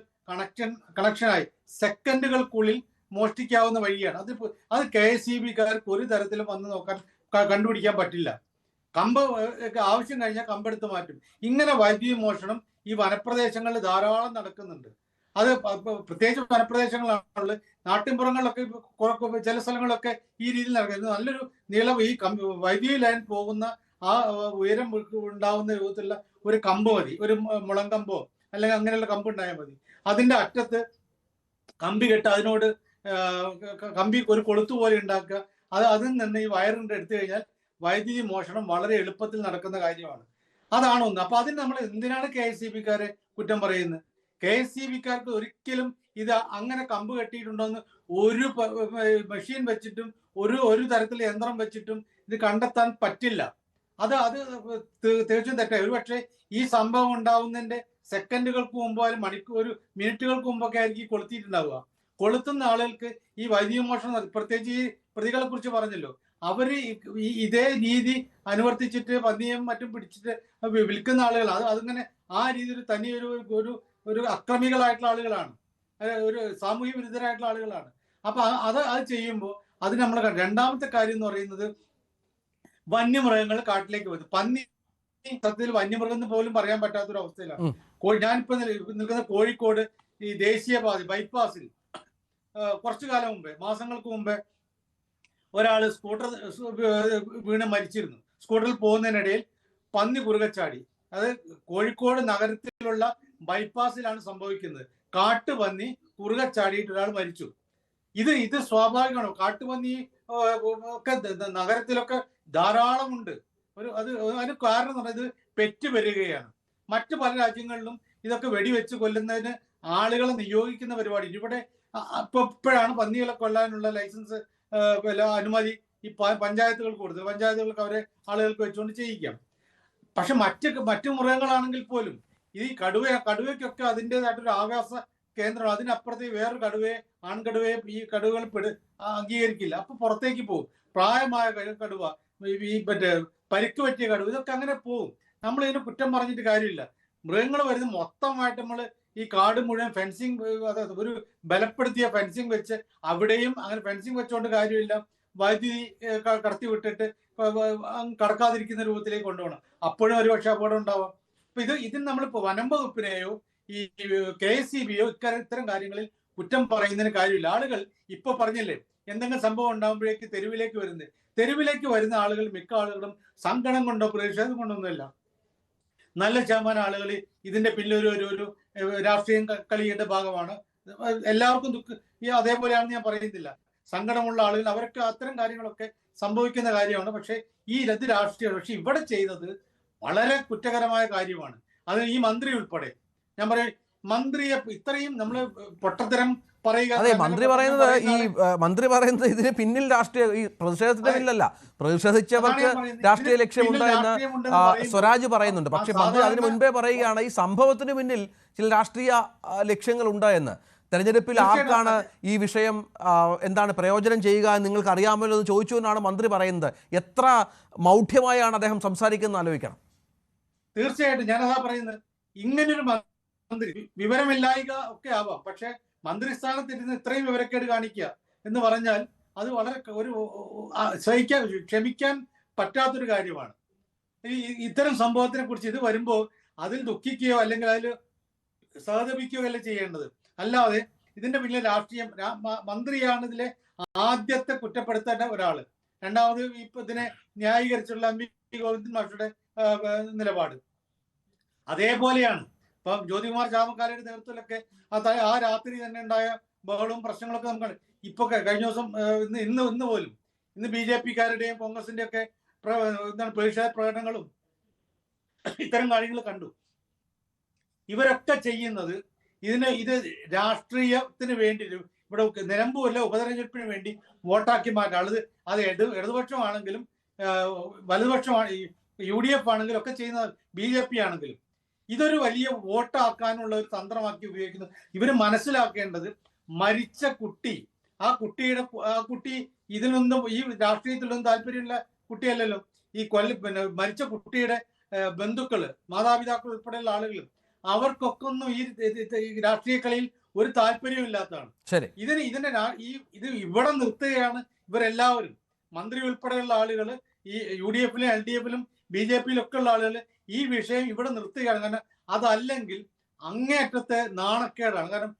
കണക്ഷനായി സെക്കൻഡുകൾക്കുള്ളിൽ മോഷ്ടിക്കാവുന്ന വഴിയാണ്. അത് KSEBക്കാർക്ക് ഒരു തരത്തിലും വന്ന് നോക്കാൻ കണ്ടുപിടിക്കാൻ പറ്റില്ല. കമ്പ് ആവശ്യം കഴിഞ്ഞാൽ കമ്പെടുത്ത് മാറ്റും. ഇങ്ങനെ വൈദ്യുതി മോഷണം ഈ വനപ്രദേശങ്ങളിൽ ധാരാളം നടക്കുന്നുണ്ട്. അത് പ്രത്യേകിച്ച് വനപ്രദേശങ്ങളാണുള്ളത്. നാട്ടിൻപുറങ്ങളിലൊക്കെ ചില സ്ഥലങ്ങളിലൊക്കെ ഈ രീതിയിൽ നടക്കുന്നത്. നല്ലൊരു നീളം ഈ വൈദ്യുതി ലൈൻ പോകുന്ന ആ ഉയരം ഉണ്ടാവുന്ന രൂപത്തിലുള്ള ഒരു കമ്പ് മതി, ഒരു മുളങ്കമ്പോ അല്ലെങ്കിൽ അങ്ങനെയുള്ള കമ്പ് ഉണ്ടായാൽ മതി. അതിന്റെ അറ്റത്ത് കമ്പി കെട്ട് അതിനോട് കമ്പി ഒരു കൊളുത്തു പോലെ ഉണ്ടാക്കുക. അതിൽ നിന്ന് ഈ വയറിന്റെ എടുത്തു കഴിഞ്ഞാൽ വൈദ്യുതി മോഷണം വളരെ എളുപ്പത്തിൽ നടക്കുന്ന കാര്യമാണ്. അതാണ് ഒന്ന്. അപ്പൊ അതിന് നമ്മൾ എന്തിനാണ് KSEBക്കാരെ കുറ്റം പറയുന്നത്? KSEBക്കാർക്ക് ഒരിക്കലും ഇത് അങ്ങനെ കമ്പ് കെട്ടിയിട്ടുണ്ടോന്ന് ഒരു മെഷീൻ വെച്ചിട്ടും ഒരു തരത്തിലുള്ള യന്ത്രം വെച്ചിട്ടും ഇത് കണ്ടെത്താൻ പറ്റില്ല. അത് തീർച്ചയായും തെറ്റായി. ഒരു പക്ഷേ ഈ സംഭവം ഉണ്ടാവുന്നതിന്റെ സെക്കൻഡുകൾക്ക് മുമ്പോ അല്ലെങ്കിൽ ഒരു മിനിറ്റുകൾക്ക് മുമ്പൊക്കെ ആയിരിക്കും കൊളുത്തിയിട്ടുണ്ടാവുക. കൊളുത്തുന്ന ആളുകൾക്ക് ഈ വൈദ്യുതി മോഷണം, പ്രത്യേകിച്ച് ഈ പ്രതികളെ കുറിച്ച് പറഞ്ഞല്ലോ, അവര് ഇതേ രീതി അനുവർത്തിച്ചിട്ട് പന്നിയും മറ്റും പിടിച്ചിട്ട് വിൽക്കുന്ന ആളുകളാണ്. അതിങ്ങനെ ആ രീതിയിൽ തനി ഒരു അക്രമികളായിട്ടുള്ള ആളുകളാണ്, ഒരു സാമൂഹ്യ വിരുദ്ധരായിട്ടുള്ള ആളുകളാണ്. അപ്പൊ അത് ചെയ്യുമ്പോൾ അത് നമ്മൾ രണ്ടാമത്തെ കാര്യം എന്ന് പറയുന്നത് വന്യമൃഗങ്ങൾ കാട്ടിലേക്ക് വരുന്നു. പന്നി സത്യത്തിൽ വന്യമൃഗം എന്ന് പോലും പറയാൻ പറ്റാത്തൊരു അവസ്ഥയിലാണ്. ഞാനിപ്പോ നിൽക്കുന്ന കോഴിക്കോട് ഈ ദേശീയപാത ബൈപ്പാസിൽ കുറച്ചു കാലം മുമ്പേ, മാസങ്ങൾക്ക് മുമ്പേ ഒരാള് സ്കൂട്ടർ വീണ് മരിച്ചിരുന്നു. സ്കൂട്ടറിൽ പോകുന്നതിനിടയിൽ പന്നി കുറുകച്ചാടി. അത് കോഴിക്കോട് നഗരത്തിലുള്ള ബൈപ്പാസിലാണ് സംഭവിക്കുന്നത്. കാട്ടുപന്നി കുറുകച്ചാടിയിട്ട് ഒരാൾ മരിച്ചു. ഇത് സ്വാഭാവികമാണോ? കാട്ടുപന്നി ഒക്കെ നഗരത്തിലൊക്കെ ധാരാളമുണ്ട്. അതിന് കാരണം എന്ന് പറയുന്നത് പെറ്റ് വരികയാണ്. മറ്റു പല രാജ്യങ്ങളിലും ഇതൊക്കെ വെടിവെച്ച് കൊല്ലുന്നതിന് ആളുകളെ നിയോഗിക്കുന്ന പരിപാടി. ഇവിടെ ഇപ്പോഴാണ് പന്നികളെ കൊല്ലാനുള്ള ലൈസൻസ് അനുമതി ഈ പഞ്ചായത്തുകൾക്ക് കൊടുത്തത്. പഞ്ചായത്തുകൾക്ക് അവരെ ആളുകൾക്ക് വെച്ചുകൊണ്ട് ചെയ്യിക്കാം. പക്ഷെ മറ്റു മൃഗങ്ങളാണെങ്കിൽ പോലും ഈ കടുവയ്ക്കൊക്കെ അതിൻ്റെതായിട്ടൊരു ആവാസ കേന്ദ്രമാണ്. അതിനപ്പുറത്തേക്ക് വേറൊരു ആൺകടുവയെ ഈ കടുവകൾ അംഗീകരിക്കില്ല. അപ്പൊ പുറത്തേക്ക് പോകും. പ്രായമായ കടുവ, ഈ പരിക്ക് പറ്റിയ കടുവ, ഇതൊക്കെ അങ്ങനെ പോകും. നമ്മൾ ഇതിന് കുറ്റം പറഞ്ഞിട്ട് കാര്യമില്ല. മൃഗങ്ങൾ വരുന്ന മൊത്തമായിട്ട് നമ്മൾ ഈ കാട് മുഴുവൻ ഫെൻസിങ്, അതായത് ഒരു ബലപ്പെടുത്തിയ ഫെൻസിങ് വെച്ച് അവിടെയും അങ്ങനെ ഫെൻസിങ് വെച്ചുകൊണ്ട് കാര്യമില്ല. വൈദ്യുതി കടത്തി വിട്ടിട്ട് കടക്കാതിരിക്കുന്ന രൂപത്തിലേക്ക് കൊണ്ടുപോകണം. അപ്പോഴും ഒരുപക്ഷെ അപകടം ഉണ്ടാവാം. അപ്പൊ ഇതിന് നമ്മളിപ്പോ വനം വകുപ്പിനെയോ ഈ KSEBയോ ഇത്തരം കാര്യങ്ങളിൽ കുറ്റം പറയുന്നതിന് കാര്യമില്ല. ആളുകൾ ഇപ്പൊ പറഞ്ഞില്ലേ, എന്തെങ്കിലും സംഭവം ഉണ്ടാകുമ്പോഴേക്ക് തെരുവിലേക്ക് വരുന്ന ആളുകൾ, മിക്ക ആളുകളും സങ്കടം കൊണ്ടോ പ്രതിഷേധം കൊണ്ടൊന്നുമല്ല. നല്ല ശതമാനം ആളുകൾ ഇതിന്റെ പിന്നിൽ ഒരു രാഷ്ട്രീയം കളിയുടെ ഭാഗമാണ്. എല്ലാവർക്കും അതേപോലെയാണെന്ന് ഞാൻ പറയുന്നില്ല. സങ്കടമുള്ള ആളുകൾ അവർക്ക് അത്തരം കാര്യങ്ങളൊക്കെ സംഭവിക്കുന്ന കാര്യമാണ്. പക്ഷെ ഇത് രാഷ്ട്രീയമാണ്. പക്ഷെ ഇവിടെ ചെയ്തത് വളരെ കുറ്റകരമായ കാര്യമാണ്. അത് ഈ മന്ത്രി ഉൾപ്പെടെ, ഞാൻ പറയാം, മന്ത്രിയെ ഇത്രയും നമ്മള് പൊട്ടത്തരം പറയുക. അതെ, മന്ത്രി പറയുന്നത് ഇതിന് പിന്നിൽ രാഷ്ട്രീയ, ഈ പ്രതിഷേധത്തിന്റെ പിന്നിലല്ല, പ്രതിഷേധിച്ചവർക്ക് രാഷ്ട്രീയ ലക്ഷ്യമുണ്ട് എന്ന് സ്വരാജ് പറയുന്നുണ്ട്. പക്ഷെ മന്ത്രി അതിന് മുൻപേ പറയുകയാണ് ഈ സംഭവത്തിന് പിന്നിൽ ചില രാഷ്ട്രീയ ലക്ഷ്യങ്ങളുണ്ട് എന്ന്. തെരഞ്ഞെടുപ്പിൽ ആർക്കാണ് ഈ വിഷയം എന്താണ് പ്രയോജനം ചെയ്യുക എന്ന് നിങ്ങൾക്ക് അറിയാമല്ലോ എന്ന് ചോദിച്ചുകൊണ്ടാണ് മന്ത്രി പറയുന്നത്. എത്ര മൗഢ്യമായാണ് അദ്ദേഹം സംസാരിക്കുന്നത് ആലോചിക്കണം. തീർച്ചയായിട്ടും ഞാനതാ പറയുന്നത്. ഇങ്ങനൊരു മന്ത്രി, വിവരമില്ലായ്ക ഒക്കെ ആവാം, പക്ഷെ മന്ത്രിസ്ഥാനത്തിരുന്ന് ഇത്രയും വിവരക്കേട് കാണിക്കുക എന്ന് പറഞ്ഞാൽ അത് വളരെ ക്ഷമിക്കാൻ പറ്റാത്തൊരു കാര്യമാണ്. ഇത്തരം സംഭവത്തിനെ കുറിച്ച് ഇത് വരുമ്പോൾ അതിൽ ദുഃഖിക്കുകയോ അല്ലെങ്കിൽ അതിൽ സഹതപിക്കുകയോ അല്ല ചെയ്യേണ്ടത്. അല്ലാതെ ഇതിന്റെ പിന്നിലെ രാഷ്ട്രീയം, മന്ത്രിയാണ് ഇതിലെ ആദ്യത്തെ കുറ്റപ്പെടുത്തേണ്ട ഒരാള്. രണ്ടാമത് ഇപ്പൊ ഇതിനെ ന്യായീകരിച്ചുള്ള MP ഗോവിന്ദൻ മാഷയുടെ നിലപാട് അതേപോലെയാണ്. ഇപ്പൊ ജ്യോതികുമാർ ചാമക്കാലയുടെ നേതൃത്വത്തിലൊക്കെ ആ രാത്രി തന്നെ ഉണ്ടായ ബഹളവും പ്രശ്നങ്ങളൊക്കെ നമുക്ക് ഇപ്പൊ കഴിഞ്ഞ ദിവസം ഇന്ന് പോലും BJPക്കാരുടെയും കോൺഗ്രസിന്റെ ഒക്കെ പ്രതിഷേധ പ്രകടനങ്ങളും ഇത്തരം കാര്യങ്ങൾ കണ്ടു. ഇവരൊക്കെ ചെയ്യുന്നത് ഇത് രാഷ്ട്രീയത്തിന് വേണ്ടി, ഇവിടെ നിലമ്പൂരിലെ ഉപതെരഞ്ഞെടുപ്പിന് വേണ്ടി വോട്ടാക്കി മാറ്റാം. അത് ഇടതുപക്ഷമാണെങ്കിലും വലതുപക്ഷമാണ്, UDF ആണെങ്കിലും ഒക്കെ ചെയ്യുന്നത്, BJP ആണെങ്കിലും ഇതൊരു വലിയ വോട്ടാക്കാനുള്ള ഒരു തന്ത്രമാക്കി ഉപയോഗിക്കുന്നത്. ഇവർ മനസ്സിലാക്കേണ്ടത് മരിച്ച കുട്ടി ആ കുട്ടി ഇതിലൊന്നും ഈ രാഷ്ട്രീയത്തിലൊന്നും താല്പര്യമുള്ള കുട്ടിയല്ലല്ലോ. ഈ മരിച്ച കുട്ടിയുടെ ബന്ധുക്കള്, മാതാപിതാക്കൾ ഉൾപ്പെടെയുള്ള ആളുകൾ, അവർക്കൊക്കെ ഒന്നും ഈ രാഷ്ട്രീയ കളിയിൽ ഒരു താല്പര്യവും ഇല്ലാത്തതാണ്. ഇത് ഇവിടെ നിർത്തുകയാണ് ഇവരെല്ലാവരും, മന്ത്രി ഉൾപ്പെടെയുള്ള ആളുകൾ, ഈ UDF-ലും LDF-ലും BJP-യിലും ഒക്കെ ഉള്ള ആളുകൾ ഈ വിഷയം ഇവിടെ നിർത്തുകയാണ്. കാരണം അതല്ലെങ്കിൽ അങ്ങേയറ്റത്തെ നാണക്കേടാണ്. കാരണം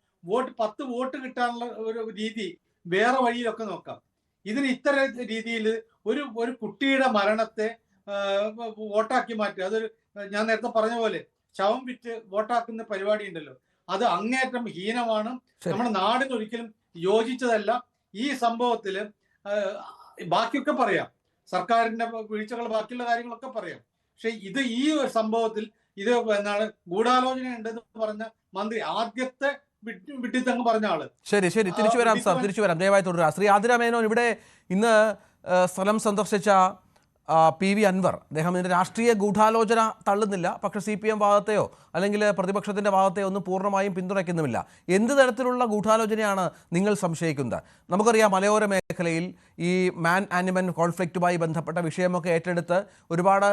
10 വോട്ട് കിട്ടാനുള്ള ഒരു രീതി വേറെ വഴിയിലൊക്കെ നോക്കാം. ഇത്തരം രീതിയിൽ ഒരു കുട്ടിയുടെ മരണത്തെ വോട്ടാക്കി മാറ്റുക, അതൊരു ഞാൻ നേരത്തെ പറഞ്ഞ പോലെ ശവം വിറ്റ് വോട്ടാക്കുന്ന പരിപാടി ഉണ്ടല്ലോ, അത് അങ്ങേയറ്റം ഹീനമാണ്. നമ്മുടെ നാടിന് ഒരിക്കലും യോജിച്ചതല്ല. ഈ സംഭവത്തില് ബാക്കിയൊക്കെ പറയാം, സർക്കാരിന്റെ വീഴ്ചകൾ, ബാക്കിയുള്ള കാര്യങ്ങളൊക്കെ പറയാം. പക്ഷെ ഈ ഒരു സംഭവത്തിൽ ഇത് ഗൂഢാലോചന ഉണ്ടെന്ന് പറഞ്ഞ മന്ത്രി ആദ്യത്തെ വിട്ടിത്തങ്ങ് പറഞ്ഞ ആള്. ശരി, തിരിച്ചു വരാം സാർ, തിരിച്ചു വരാം, ദയവായി തുടരുക. ശ്രീ ആതിര മേനോൻ, ഇവിടെ ഇന്ന് സ്ഥലം സന്ദർശിച്ച PV അൻവർ, അദ്ദേഹം ഇതിൻ്റെ രാഷ്ട്രീയ ഗൂഢാലോചന തള്ളുന്നില്ല, പക്ഷേ CPM ഭാഗത്തെയോ അല്ലെങ്കിൽ പ്രതിപക്ഷത്തിൻ്റെ ഭാഗത്തെയോ ഒന്നും പൂർണ്ണമായും പിന്തുണയ്ക്കുന്നുമില്ല. എന്ത് തരത്തിലുള്ള ഗൂഢാലോചനയാണ് നിങ്ങൾ സംശയിക്കുന്നത്? നമുക്കറിയാം, മലയോര മേഖലയിൽ ഈ മാൻ ആനിമൽ കോൺഫ്ലിക്റ്റുമായി ബന്ധപ്പെട്ട വിഷയമൊക്കെ ഏറ്റെടുത്ത് ഒരുപാട്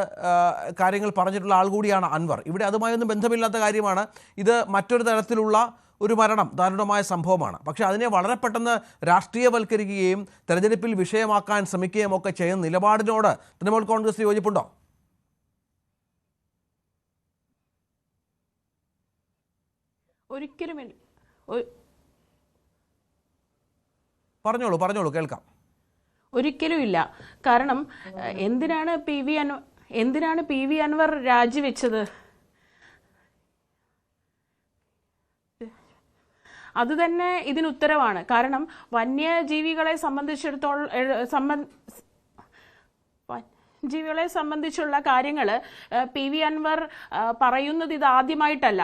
കാര്യങ്ങൾ പറഞ്ഞിട്ടുള്ള ആൾ കൂടിയാണ് അൻവർ. ഇവിടെ അതുമായൊന്നും ബന്ധമില്ലാത്ത കാര്യമാണ് ഇത്. മറ്റൊരു തരത്തിലുള്ള ഒരു മരണം, ദാരുണമായ സംഭവമാണ്. പക്ഷേ അതിനെ വളരെ പെട്ടെന്ന് രാഷ്ട്രീയവൽക്കരിക്കുകയും തെരഞ്ഞെടുപ്പിൽ വിഷയമാക്കാൻ ശ്രമിക്കുകയും ഒക്കെ ചെയ്യുന്ന നിലപാടിനോട് തൃണമൂൽ കോൺഗ്രസ് യോജിപ്പുണ്ടോ? ഒരിക്കലും പറഞ്ഞോളൂ, കേൾക്കാം. ഒരിക്കലും ഇല്ല. കാരണം എന്തിനാണ് PV അൻവർ രാജിവെച്ചത്? അത് തന്നെ ഇതിന് ഉത്തരവാണ്. കാരണം വന്യജീവികളെ സംബന്ധിച്ചുള്ള കാര്യങ്ങൾ PV അൻവർ പറയുന്നത് ഇതാദ്യമായിട്ടല്ല.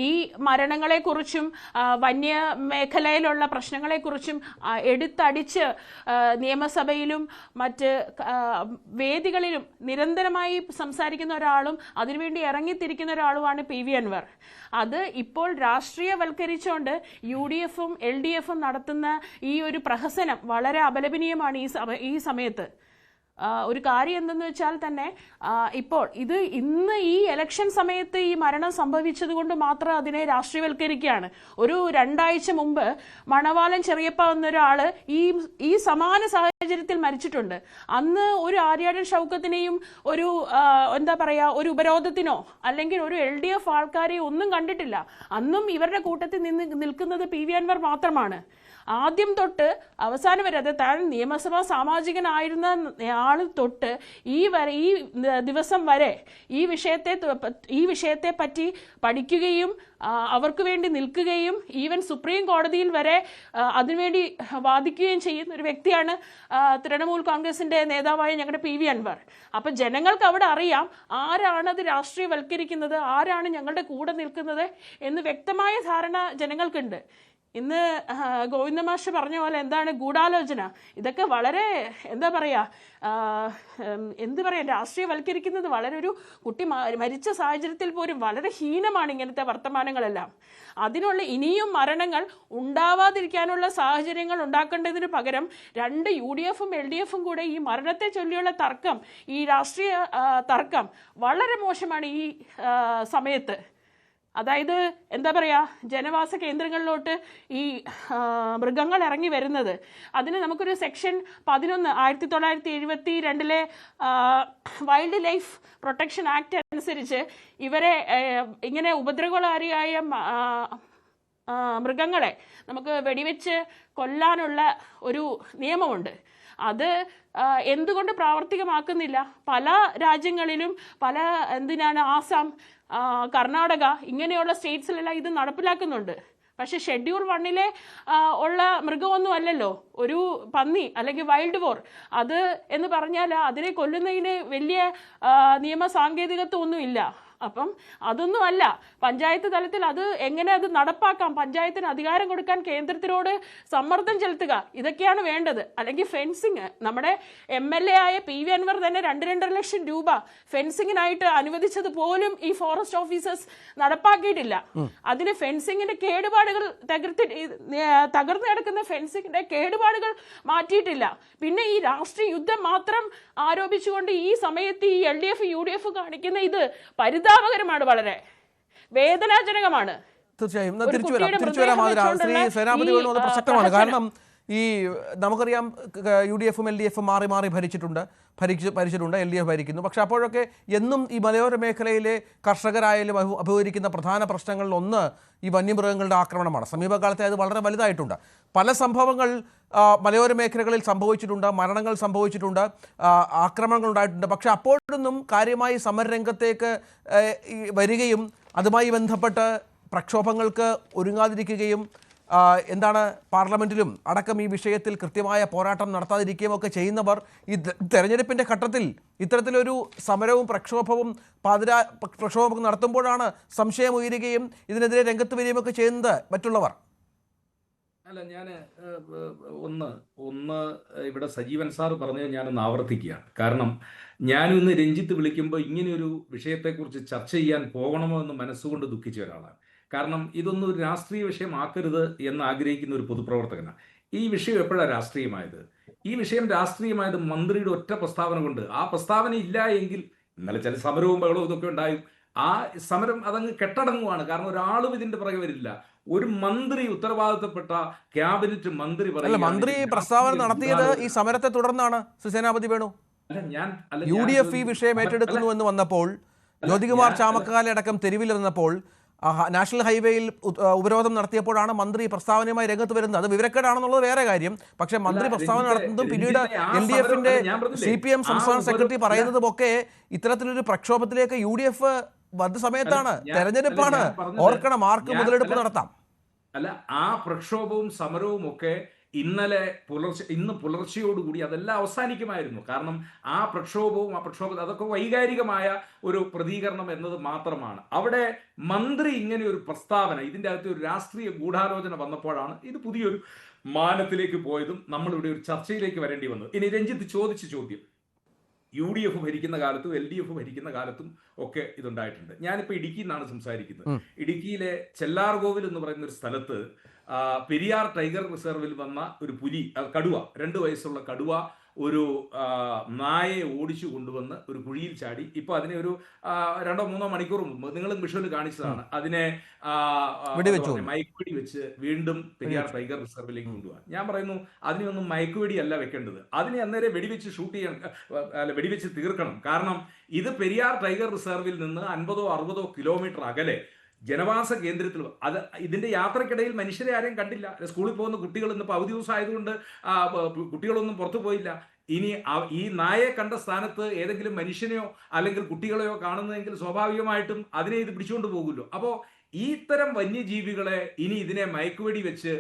ഈ മരണങ്ങളെക്കുറിച്ചും വന്യമേഖലയിലുള്ള പ്രശ്നങ്ങളെക്കുറിച്ചും എടുത്തടിച്ച് നിയമസഭയിലും മറ്റ് വേദികളിലും നിരന്തരമായി സംസാരിക്കുന്ന ഒരാളും അതിനുവേണ്ടി ഇറങ്ങിത്തിരിക്കുന്ന ഒരാളുമാണ് PV അൻവർ. അത് ഇപ്പോൾ രാഷ്ട്രീയവൽക്കരിച്ചുകൊണ്ട് UDF-ഉം LDF-ഉം നടത്തുന്ന ഈ ഒരു പ്രഹസനം വളരെ അപലപനീയമാണ് ഈ സമയത്ത്. ഒരു കാര്യം എന്തെന്ന് വെച്ചാൽ തന്നെ ഇപ്പോൾ ഇന്ന് ഈ ഇലക്ഷൻ സമയത്ത് ഈ മരണം സംഭവിച്ചത് കൊണ്ട് മാത്രം അതിനെ രാഷ്ട്രീയവൽക്കരിക്കുകയാണ്. ഒരു 2 ആഴ്ച മുമ്പ് മണവാളൻ ചെറിയപ്പ എന്നൊരാൾ ഈ സമാന സാഹചര്യത്തിൽ മരിച്ചിട്ടുണ്ട്. അന്ന് ഒരു ആര്യാടൻ ഷൗക്കത്തിനെയും ഒരു ഒരു ഉപരോധത്തിനോ അല്ലെങ്കിൽ ഒരു LDF ആൾക്കാരെയോ ഒന്നും കണ്ടിട്ടില്ല. അന്നും ഇവരുടെ കൂട്ടത്തിൽ നിൽക്കുന്നത് PV അൻവർ മാത്രമാണ്. ആദ്യം തൊട്ട് അവസാനം വരെ, അത് താൻ നിയമസഭാ സാമാജികനായിരുന്ന ആൾ തൊട്ട് ഈ ദിവസം വരെ ഈ വിഷയത്തെ പറ്റി പഠിക്കുകയും അവർക്ക് വേണ്ടി നിൽക്കുകയും ഈവൻ സുപ്രീം കോടതിയിൽ വരെ അതിനുവേണ്ടി വാദിക്കുകയും ചെയ്യുന്ന ഒരു വ്യക്തിയാണ് തൃണമൂൽ കോൺഗ്രസിന്റെ നേതാവായ ഞങ്ങളുടെ PV അൻവർ. അപ്പം ജനങ്ങൾക്ക് അവിടെ അറിയാം ആരാണത് രാഷ്ട്രീയവൽക്കരിക്കുന്നത്, ആരാണ് ഞങ്ങളുടെ കൂടെ നിൽക്കുന്നത് എന്ന് വ്യക്തമായ ധാരണ ജനങ്ങൾക്കുണ്ട്. ഇന്ന് ഗോവിന്ദമാഷ് പറഞ്ഞ പോലെ എന്താണ് ഗൂഢാലോചന, ഇതൊക്കെ വളരെ രാഷ്ട്രീയവൽക്കരിക്കുന്നത് വളരെ ഒരു കുട്ടി മരിച്ച സാഹചര്യത്തിൽ പോലും വളരെ ഹീനമാണ് ഇങ്ങനത്തെ വർത്തമാനങ്ങളെല്ലാം. അതിനുള്ള ഇനിയും മരണങ്ങൾ ഉണ്ടാവാതിരിക്കാനുള്ള സാഹചര്യങ്ങൾ ഉണ്ടാക്കേണ്ടതിന് പകരം 2 UDF-ഉം LDF-ഉം കൂടെ ഈ മരണത്തെ ചൊല്ലിയുള്ള തർക്കം, ഈ രാഷ്ട്രീയ തർക്കം വളരെ മോശമാണ് ഈ സമയത്ത്. അതായത് ജനവാസ കേന്ദ്രങ്ങളിലോട്ട് ഈ മൃഗങ്ങൾ ഇറങ്ങി വരുന്നത്, അതിന് നമുക്കൊരു section 11 1972 wild life protection act അനുസരിച്ച് ഇവരെ ഇങ്ങനെ ഉപദ്രവകാരിയായ മൃഗങ്ങളെ നമുക്ക് വെടിവെച്ച് കൊല്ലാനുള്ള ഒരു നിയമമുണ്ട്. അത് എന്തുകൊണ്ട് പ്രാവർത്തികമാക്കുന്നില്ല? പല രാജ്യങ്ങളിലും ആസാം, കർണാടക ഇങ്ങനെയുള്ള സ്റ്റേറ്റ്സിലെല്ലാം ഇത് നടപ്പിലാക്കുന്നുണ്ട്. പക്ഷെ ഷെഡ്യൂൾ 1 ഉള്ള മൃഗമൊന്നും അല്ലല്ലോ ഒരു പന്നി അല്ലെങ്കിൽ വൈൽഡ് ബോർ. അത് എന്ന് പറഞ്ഞാൽ അതിനെ കൊല്ലുന്നതിന് വലിയ നിയമ സാങ്കേതികത്വം ഒന്നുമില്ല. അപ്പം അതൊന്നുമല്ല, പഞ്ചായത്ത് തലത്തിൽ അത് എങ്ങനെ അത് നടപ്പാക്കാം, പഞ്ചായത്തിന് അധികാരം കൊടുക്കാൻ കേന്ദ്രത്തിനോട് സമ്മർദ്ദം ചെലുത്തുക, ഇതൊക്കെയാണ് വേണ്ടത്. അല്ലെങ്കിൽ ഫെൻസിങ്, നമ്മുടെ MLA ആയ PV അൻവർ തന്നെ 2.5 ലക്ഷം രൂപ ഫെൻസിങ്ങിനായിട്ട് അനുവദിച്ചത് പോലും ഈ ഫോറസ്റ്റ് ഓഫീസേഴ്സ് നടപ്പാക്കിയിട്ടില്ല. അതിന് ഫെൻസിങ്ങിന്റെ കേടുപാടുകൾ തകർന്നു കിടക്കുന്ന ഫെൻസിങ്ങിന്റെ കേടുപാടുകൾ മാറ്റിയിട്ടില്ല. പിന്നെ ഈ രാഷ്ട്രീയ യുദ്ധം മാത്രം ആരോപിച്ചുകൊണ്ട് ഈ സമയത്ത് ഈ LDF UDF കാണിക്കുന്ന ഇത് പരിതാപകരമാണ്, വളരെ വേദനാജനകമാണ്. തീർച്ചയായും തിരിച്ചു വരാം ശ്രീ സേനാപതി വേണു. അത് പ്രസക്തമാണ്. കാരണം ഈ നമുക്കറിയാം UDF-ഉം LDF-ഉം മാറി മാറി ഭരിച്ചിട്ടുണ്ട്. LDF ഭരിക്കുന്നു. പക്ഷെ അപ്പോഴൊക്കെ എന്നും ഈ മലയോര മേഖലയിലെ കർഷകരായാലും അഭിമുഖീകരിക്കുന്ന പ്രധാന പ്രശ്നങ്ങളിൽ ഒന്ന് ഈ വന്യമൃഗങ്ങളുടെ ആക്രമണമാണ്. സമീപകാലത്തെ അത് വളരെ വലുതായിട്ടുണ്ട്. പല സംഭവങ്ങൾ മലയോര മേഖലകളിൽ സംഭവിച്ചിട്ടുണ്ട്, മരണങ്ങൾ സംഭവിച്ചിട്ടുണ്ട്, ആക്രമണങ്ങൾ ഉണ്ടായിട്ടുണ്ട്. പക്ഷെ അപ്പോഴൊന്നും കാര്യമായി സമരരംഗത്തേക്ക് വരികയും അതുമായി ബന്ധപ്പെട്ട് പ്രക്ഷോഭങ്ങൾക്ക് ഒരുങ്ങാതിരിക്കുകയും എന്താണ് പാർലമെന്റിലും അടക്കം ഈ വിഷയത്തിൽ കൃത്യമായ പോരാട്ടം നടത്താതിരിക്കുകയും ഒക്കെ ചെയ്യുന്നവർ ഈ തെരഞ്ഞെടുപ്പിൻ്റെ ഘട്ടത്തിൽ ഇത്തരത്തിലൊരു സമരവും പ്രക്ഷോഭവും നടത്തുമ്പോഴാണ് സംശയം ഉയരുകയും ഇതിനെതിരെ രംഗത്ത് വരികയും ഒക്കെ ചെയ്യുന്നത് മറ്റുള്ളവർ. അല്ല, ഞാൻ ഒന്ന് ഇവിടെ സജീവൻ സാർ പറഞ്ഞത് ഞാനൊന്ന് ആവർത്തിക്കുകയാണ്. കാരണം ഞാനും ഇന്ന് രഞ്ജിത്ത് വിളിക്കുമ്പോൾ ഇങ്ങനെയൊരു വിഷയത്തെക്കുറിച്ച് ചർച്ച ചെയ്യാൻ പോകണമോ എന്ന് മനസ്സുകൊണ്ട് ദുഃഖിച്ച ഒരാളാണ്. കാരണം ഇതൊന്നും ഒരു രാഷ്ട്രീയ വിഷയമാക്കരുത് എന്ന് ആഗ്രഹിക്കുന്ന ഒരു പൊതുപ്രവർത്തകനാണ്. ഈ വിഷയം എപ്പോഴാണ് രാഷ്ട്രീയമായത്? ഈ വിഷയം രാഷ്ട്രീയമായത് മന്ത്രിയുടെ ഒറ്റ പ്രസ്താവന കൊണ്ട്. ആ പ്രസ്താവന ഇല്ല എങ്കിൽ ഇന്നലെ ചില സമരവും ബഹളവും ഇതൊക്കെ ഉണ്ടായും. ആ സമരം അതങ്ങ് കെട്ടടങ്ങുവാണ്. കാരണം ഒരാളും ഇതിന്റെ പുറകെ വരില്ല. ഒരു മന്ത്രി, ഉത്തരവാദിത്തപ്പെട്ട ക്യാബിനറ്റ് മന്ത്രി മന്ത്രി പ്രസ്താവന നടത്തിയത് ഈ സമരത്തെ തുടർന്നാണ്. സേനാപതി വേണു, UDF ഈ വിഷയം ഏറ്റെടുക്കുന്നു എന്ന് വന്നപ്പോൾ, ജ്യോതികുമാർ ചാമക്കാല അടക്കം തെരുവിലിരുന്നപ്പോൾ, നാഷണൽ ഹൈവേയിൽ ഉപരോധം നടത്തിയപ്പോഴാണ് മന്ത്രി പ്രസ്താവനയുമായി രംഗത്ത് വരുന്നത്. അത് വിവരക്കേടാണെന്നുള്ളത് വേറെ കാര്യം. പക്ഷേ മന്ത്രി പ്രസ്താവന നടത്തുന്നതും പിന്നീട് LDF-ന്റെ CPM സംസ്ഥാന സെക്രട്ടറി പറയുന്നതും ഒക്കെ ഇത്തരത്തിലൊരു പ്രക്ഷോഭത്തിലേക്ക് UDF വന്ന സമയത്താണ്. തെരഞ്ഞെടുപ്പാണ്, ഓർക്കണം, ആർക്ക് മുതലെടുപ്പ് നടത്താം. അല്ല, ആ പ്രക്ഷോഭവും സമരവും ഒക്കെ ഇന്ന് പുലർച്ചയോടുകൂടി അതെല്ലാം അവസാനിക്കുമായിരുന്നു. കാരണം ആ പ്രക്ഷോഭവും അതൊക്കെ വൈകാരികമായ ഒരു പ്രതികരണം എന്നത് മാത്രമാണ്. അവിടെ മന്ത്രി ഇങ്ങനെ ഒരു പ്രസ്താവന, ഇതിൻ്റെ അകത്ത് ഒരു രാഷ്ട്രീയ ഗൂഢാലോചന വന്നപ്പോഴാണ് ഇത് പുതിയൊരു മാനത്തിലേക്ക് പോയതും നമ്മളിവിടെ ഒരു ചർച്ചയിലേക്ക് വരേണ്ടി വന്നത്. ഇനി രഞ്ജിത്ത് ചോദിച്ച ചോദ്യം, UDF ഭരിക്കുന്ന കാലത്തും LDF ഭരിക്കുന്ന കാലത്തും ഒക്കെ ഇതുണ്ടായിട്ടുണ്ട്. ഞാനിപ്പോൾ ഇടുക്കിയിൽ നിന്നാണ് സംസാരിക്കുന്നത്. ഇടുക്കിയിലെ ചെല്ലാർകോവിൽ എന്ന് പറയുന്ന ഒരു സ്ഥലത്ത് പെരിയാർ ടൈഗർ റിസർവിൽ വന്ന ഒരു പുലി, കടുവ, 2 വയസ്സുള്ള കടുവ ഒരു നായയെ ഓടിച്ചു കൊണ്ടുവന്ന് ഒരു കുഴിയിൽ ചാടി. ഇപ്പോൾ അതിനെ ഒരു 2-3 മണിക്കൂർ മുമ്പ് നിങ്ങളും വിഷ്വൽ കാണിച്ചതാണ്. അതിനെ മയക്കുവെടി വെച്ച് വീണ്ടും പെരിയാർ ടൈഗർ റിസർവിലേക്ക് കൊണ്ടുപോകാൻ. ഞാൻ പറയുന്നു, അതിനെയൊന്നും മയക്കുവെടി അല്ല വെക്കേണ്ടത്. അതിനെ അന്നേരം വെടിവെച്ച് വെടിവെച്ച് തീർക്കണം. കാരണം ഇത് പെരിയാർ ടൈഗർ റിസർവിൽ നിന്ന് 50-60 കിലോമീറ്റർ അകലെ ജനവാസ കേന്ദ്രത്തിൽ ഇതിന്റെ യാത്രക്കിടയിൽ മനുഷ്യരെ ആരെയും കണ്ടില്ല. സ്കൂളിൽ പോകുന്ന കുട്ടികൾ ഇന്നിപ്പോൾ അവധി ദിവസം ആയതുകൊണ്ട് കുട്ടികളൊന്നും പുറത്തു പോയില്ല. ഇനി ഈ നായയെ കണ്ട സ്ഥാനത്ത് ഏതെങ്കിലും മനുഷ്യനെയോ അല്ലെങ്കിൽ കുട്ടികളെയോ കാണുന്നതെങ്കിൽ സ്വാഭാവികമായിട്ടും അതിനെ ഇത് പിടിച്ചുകൊണ്ട് പോകുമല്ലോ. അപ്പോൾ ഈ തരം വന്യജീവികളെ ഇനി ഇതിനെ മയക്കുവെടി വെച്ച്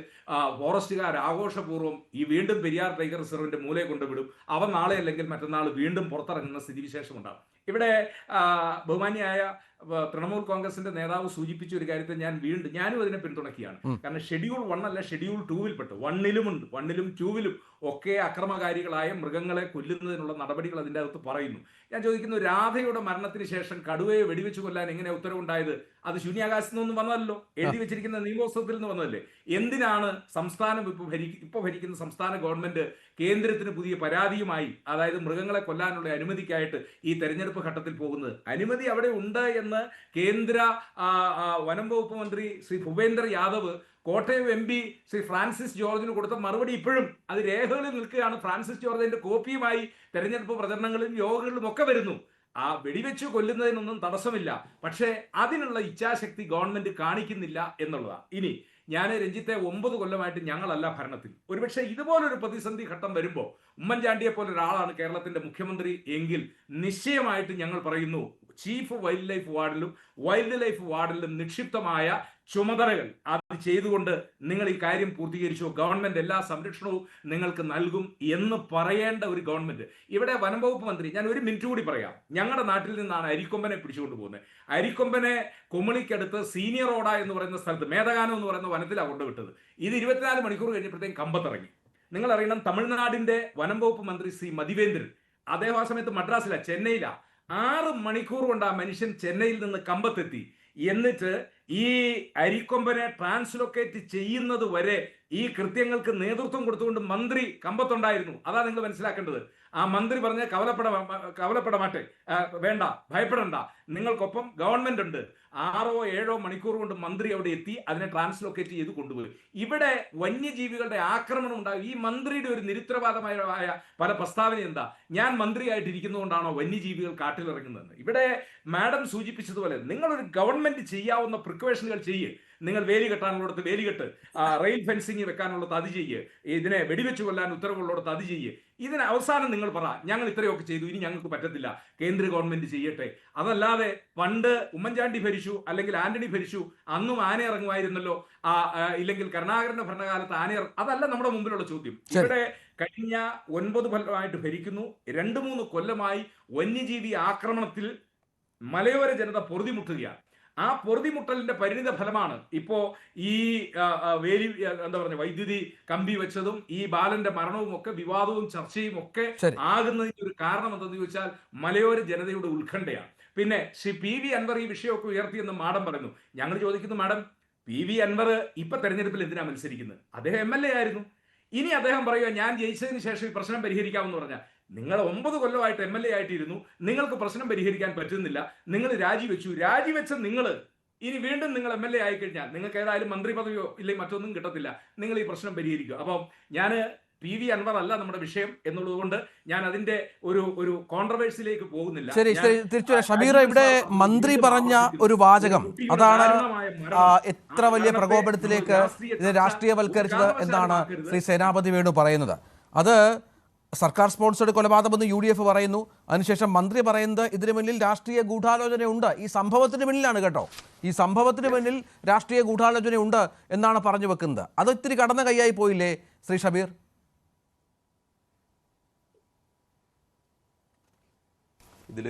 ഫോറസ്റ്റുകാർ ആഘോഷപൂർവ്വം ഈ വീണ്ടും പെരിയാർ ടൈഗർ റിസർവിന്റെ മൂലയെ കൊണ്ടുവിടും. അവ നാളെ അല്ലെങ്കിൽ മറ്റന്നാൾ വീണ്ടും പുറത്തിറങ്ങുന്ന സ്ഥിതിവിശേഷം ഉണ്ടാകും. ഇവിടെ ബഹുമാന്യായ തൃണമൂൽ കോൺഗ്രസിന്റെ നേതാവ് സൂചിപ്പിച്ച ഒരു കാര്യത്തെ ഞാനും അതിനെ പിന്തുണയ്ക്കുകയാണ്. കാരണം ഷെഡ്യൂൾ 1 അല്ല, ഷെഡ്യൂൾ 2-ൽ പെട്ടു. 1-ലും 2-ലും ഒക്കെ അക്രമകാരികളായ മൃഗങ്ങളെ കൊല്ലുന്നതിനുള്ള നടപടികൾ അതിൻ്റെ അകത്ത് പറയുന്നു. ഞാൻ ചോദിക്കുന്നു, രാധയുടെ മരണത്തിന് ശേഷം കടുവയെ വെടിവെച്ച് കൊല്ലാൻ എങ്ങനെ ഉത്തരവുണ്ടായത്? അത് ശൂന്യാകാശത്തു നിന്നും വന്നതല്ലോ, എഴുതി വെച്ചിരിക്കുന്ന നിയമോത്സവത്തിൽ നിന്ന് വന്നതല്ലേ. എന്തിനാണ് സംസ്ഥാനം ഇപ്പോൾ ഭരിക്കുന്ന സംസ്ഥാന ഗവൺമെന്റ് കേന്ദ്രത്തിന് പുതിയ പരാതിയുമായി, അതായത് മൃഗങ്ങളെ കൊല്ലാനുള്ള അനുമതിക്കായിട്ട് ഈ തെരഞ്ഞെടുപ്പ് ഘട്ടത്തിൽ പോകുന്നത്? അനുമതി അവിടെ ഉണ്ട് എന്ന് കേന്ദ്ര വനം വകുപ്പ് മന്ത്രി ശ്രീ ഭൂപേന്ദ്ര യാദവ് കോട്ടയം MP ശ്രീ ഫ്രാൻസിസ് ജോർജിന് കൊടുത്ത മറുപടി ഇപ്പോഴും അത് രേഖകളിൽ നിൽക്കുകയാണ്. ഫ്രാൻസിസ് ജോർജ് അതിന്റെ കോപ്പിയുമായി തെരഞ്ഞെടുപ്പ് പ്രചരണങ്ങളിലും യോഗങ്ങളിലും ഒക്കെ വരുന്നു. ആ വെടിവെച്ച് കൊല്ലുന്നതിനൊന്നും തടസ്സമില്ല, പക്ഷേ അതിനുള്ള ഇച്ഛാശക്തി ഗവൺമെന്റ് കാണിക്കുന്നില്ല എന്നുള്ളതാണ്. ഇനി ഞാൻ രഞ്ജിത്തെ 9 കൊല്ലമായിട്ട് ഞങ്ങളല്ല ഭരണത്തിൽ. ഒരുപക്ഷെ ഇതുപോലൊരു പ്രതിസന്ധി ഘട്ടം വരുമ്പോൾ ഉമ്മൻചാണ്ടിയെ പോലെ ഒരാളാണ് കേരളത്തിന്റെ മുഖ്യമന്ത്രി എങ്കിൽ നിശ്ചയമായിട്ട് ഞങ്ങൾ പറയുന്നു, ചീഫ് വൈൽഡ് ലൈഫ് വാർഡിലും നിക്ഷിപ്തമായ ചുമതലകൾ അത് ചെയ്തുകൊണ്ട് നിങ്ങൾ ഈ കാര്യം പൂർത്തീകരിച്ചു, ഗവൺമെന്റ് എല്ലാ സംരക്ഷണവും നിങ്ങൾക്ക് നൽകും എന്ന് പറയേണ്ട ഒരു ഗവൺമെന്റ്. ഇവിടെ വനം വകുപ്പ് മന്ത്രി, ഞാൻ ഒരു മിനിറ്റ് കൂടി പറയാം, ഞങ്ങളുടെ നാട്ടിൽ നിന്നാണ് അരിക്കൊമ്പനെ പിടിച്ചുകൊണ്ട് പോകുന്നത്. അരിക്കൊമ്പനെ കുമളിക്കടുത്ത് സീനിയർ റോഡ എന്ന് പറയുന്ന സ്ഥലത്ത് മേധകാനം എന്ന് പറയുന്ന വനത്തിലാണ് കൊണ്ടുവിട്ടത്. ഇത് 24 മണിക്കൂർ കഴിഞ്ഞപ്പോഴത്തേക്കും കമ്പത്തിറങ്ങി. നിങ്ങൾ അറിയണം, തമിഴ്നാടിന്റെ വനം വകുപ്പ് മന്ത്രി ശ്രീ മതിവേന്ദ്രൻ, അദ്ദേഹം ആ സമയത്ത് മദ്രാസില, ചെന്നൈയില, 6 മണിക്കൂർ കൊണ്ട് ആ മനുഷ്യൻ ചെന്നൈയിൽ നിന്ന് കമ്പത്തെത്തി. എന്നിട്ട് ഈ അരിക്കൊമ്പനെ ട്രാൻസ്ലൊക്കേറ്റ് ചെയ്യുന്നത് വരെ ഈ കൃത്യങ്ങൾക്ക് നേതൃത്വം കൊടുത്തുകൊണ്ട് മന്ത്രി കമ്പത്തുണ്ടായിരുന്നു. അതാ നിങ്ങൾ മനസ്സിലാക്കേണ്ടത്. ആ മന്ത്രി പറഞ്ഞ കവലപ്പെടമാട്ടെ, വേണ്ട, ഭയപ്പെടണ്ട, നിങ്ങൾക്കൊപ്പം ഗവൺമെന്റ് ഉണ്ട്. 6-7 മണിക്കൂർ കൊണ്ട് മന്ത്രി അവിടെ എത്തി അതിനെ ട്രാൻസ്ലൊക്കേറ്റ് ചെയ്ത് കൊണ്ടുപോയി. ഇവിടെ വന്യജീവികളുടെ ആക്രമണം ഉണ്ടാകും. ഈ മന്ത്രിയുടെ ഒരു നിരുത്തരവാദമായ പല പ്രസ്താവന എന്താ? ഞാൻ മന്ത്രിയായിട്ടിരിക്കുന്നതുകൊണ്ടാണോ വന്യജീവികൾ കാട്ടിലിറങ്ങുന്നത്? ഇവിടെ മാഡം സൂചിപ്പിച്ചതുപോലെ നിങ്ങളൊരു ഗവൺമെന്റ് ചെയ്യാവുന്ന പ്രിക്കോഷനുകൾ ചെയ്യ്. നിങ്ങൾ വേലി കെട്ടാനുള്ളിടത്ത് വേലി കെട്ട്, റെയിൽ ഫെൻസിങ് വെക്കാനുള്ളത് അത് ചെയ്യ്, ഇതിനെ വെടിവെച്ച് കൊല്ലാൻ ഉത്തരവുള്ളിടത്ത് അത് ചെയ്യ്. ഇതിന് അവസാനം നിങ്ങൾ പറ, ഞങ്ങൾ ഇത്രയൊക്കെ ചെയ്തു, ഇനി ഞങ്ങൾക്ക് പറ്റത്തില്ല, കേന്ദ്ര ഗവൺമെന്റ് ചെയ്യട്ടെ. അതല്ലാതെ പണ്ട് ഉമ്മൻചാണ്ടി ഭരിച്ചു അല്ലെങ്കിൽ ആന്റണി ഭരിച്ചു, അന്നും ആന ഇറങ്ങുമായിരുന്നല്ലോ, ഇല്ലെങ്കിൽ കരുണാകരന്റെ ഭരണകാലത്ത് ആന അതല്ല നമ്മുടെ മുമ്പിലുള്ള ചോദ്യം. ഇവിടെ കഴിഞ്ഞ 9 കൊല്ലമായിട്ട് ഭരിക്കുന്നു, 2-3 കൊല്ലമായി വന്യജീവി ആക്രമണത്തിൽ മലയോര ജനത പൊറുതിമുട്ടുകയാണ്. ആ പൊറുതിമുട്ടലിന്റെ പരിണിത ഫലമാണ് ഇപ്പോ ഈ വേലി വൈദ്യുതി കമ്പി വെച്ചതും ഈ ബാലന്റെ മരണവും ഒക്കെ വിവാദവും ചർച്ചയും ഒക്കെ ആകുന്നതിന്റെ ഒരു കാരണം എന്തെന്ന് ചോദിച്ചാൽ മലയോര ജനതയുടെ ഉത്കണ്ഠയാണ്. പിന്നെ ശ്രീ PV അൻവർ ഈ വിഷയമൊക്കെ ഉയർത്തിയെന്ന് മാഡം പറയുന്നു. ഞങ്ങൾ ചോദിക്കുന്നു, മാഡം, PV അൻവർ ഇപ്പൊ തെരഞ്ഞെടുപ്പിൽ എന്തിനാ മത്സരിക്കുന്നത്? അദ്ദേഹം MLA ആയിരുന്നു. ഇനി അദ്ദേഹം പറയുക ഞാൻ ജയിച്ചതിന് ശേഷം ഈ പ്രശ്നം പരിഹരിക്കാമെന്ന് പറഞ്ഞാൽ, നിങ്ങൾ 9 കൊല്ലമായിട്ട് MLA ആയിട്ടിരുന്നു, നിങ്ങൾക്ക് പ്രശ്നം പരിഹരിക്കാൻ പറ്റുന്നില്ല, നിങ്ങൾ രാജിവെച്ച നിങ്ങൾ ഇനി വീണ്ടും നിങ്ങൾ MLA ആയിക്കഴിഞ്ഞാൽ നിങ്ങൾക്ക് ഏതായാലും മന്ത്രി പദവിയോ ഇല്ലെങ്കിൽ മറ്റൊന്നും കിട്ടത്തില്ല, നിങ്ങൾ ഈ പ്രശ്നം പരിഹരിക്കുക. അപ്പം ഞാൻ PV അൻവർ അല്ല നമ്മുടെ വിഷയം എന്നുള്ളത് കൊണ്ട് ഞാൻ അതിന്റെ ഒരു കോൺട്രവേഴ്സിയിലേക്ക് പോകുന്നില്ല. ശരി, തീർച്ചയായും ഷബീർ, ഇവിടെ മന്ത്രി പറഞ്ഞ ഒരു വാചകം അതാണ് എത്ര വലിയ പ്രകോപനത്തിലേക്ക് ഇത് രാഷ്ട്രീയവൽക്കരിച്ചത് എന്നാണ് ശ്രീ സേനാപതി വേണു പറയുന്നത്. അത് സർക്കാർ സ്പോൺസേഡ് കൊലപാതകമെന്ന് UDF പറയുന്നു. അതിനുശേഷം മന്ത്രി പറയുന്നത് ഇതിനു മുന്നിൽ രാഷ്ട്രീയ ഗൂഢാലോചനയുണ്ട്. ഈ സംഭവത്തിന് പിന്നിലാണ് കേട്ടോ, ഈ സംഭവത്തിന് പിന്നിൽ രാഷ്ട്രീയ ഗൂഢാലോചനയുണ്ട് എന്നാണ് പറഞ്ഞു വെക്കുന്നത്. അത് ഇത്തിരി കടന്ന കൈയായി പോയില്ലേ ശ്രീ ഷബീർ? ഇതിൽ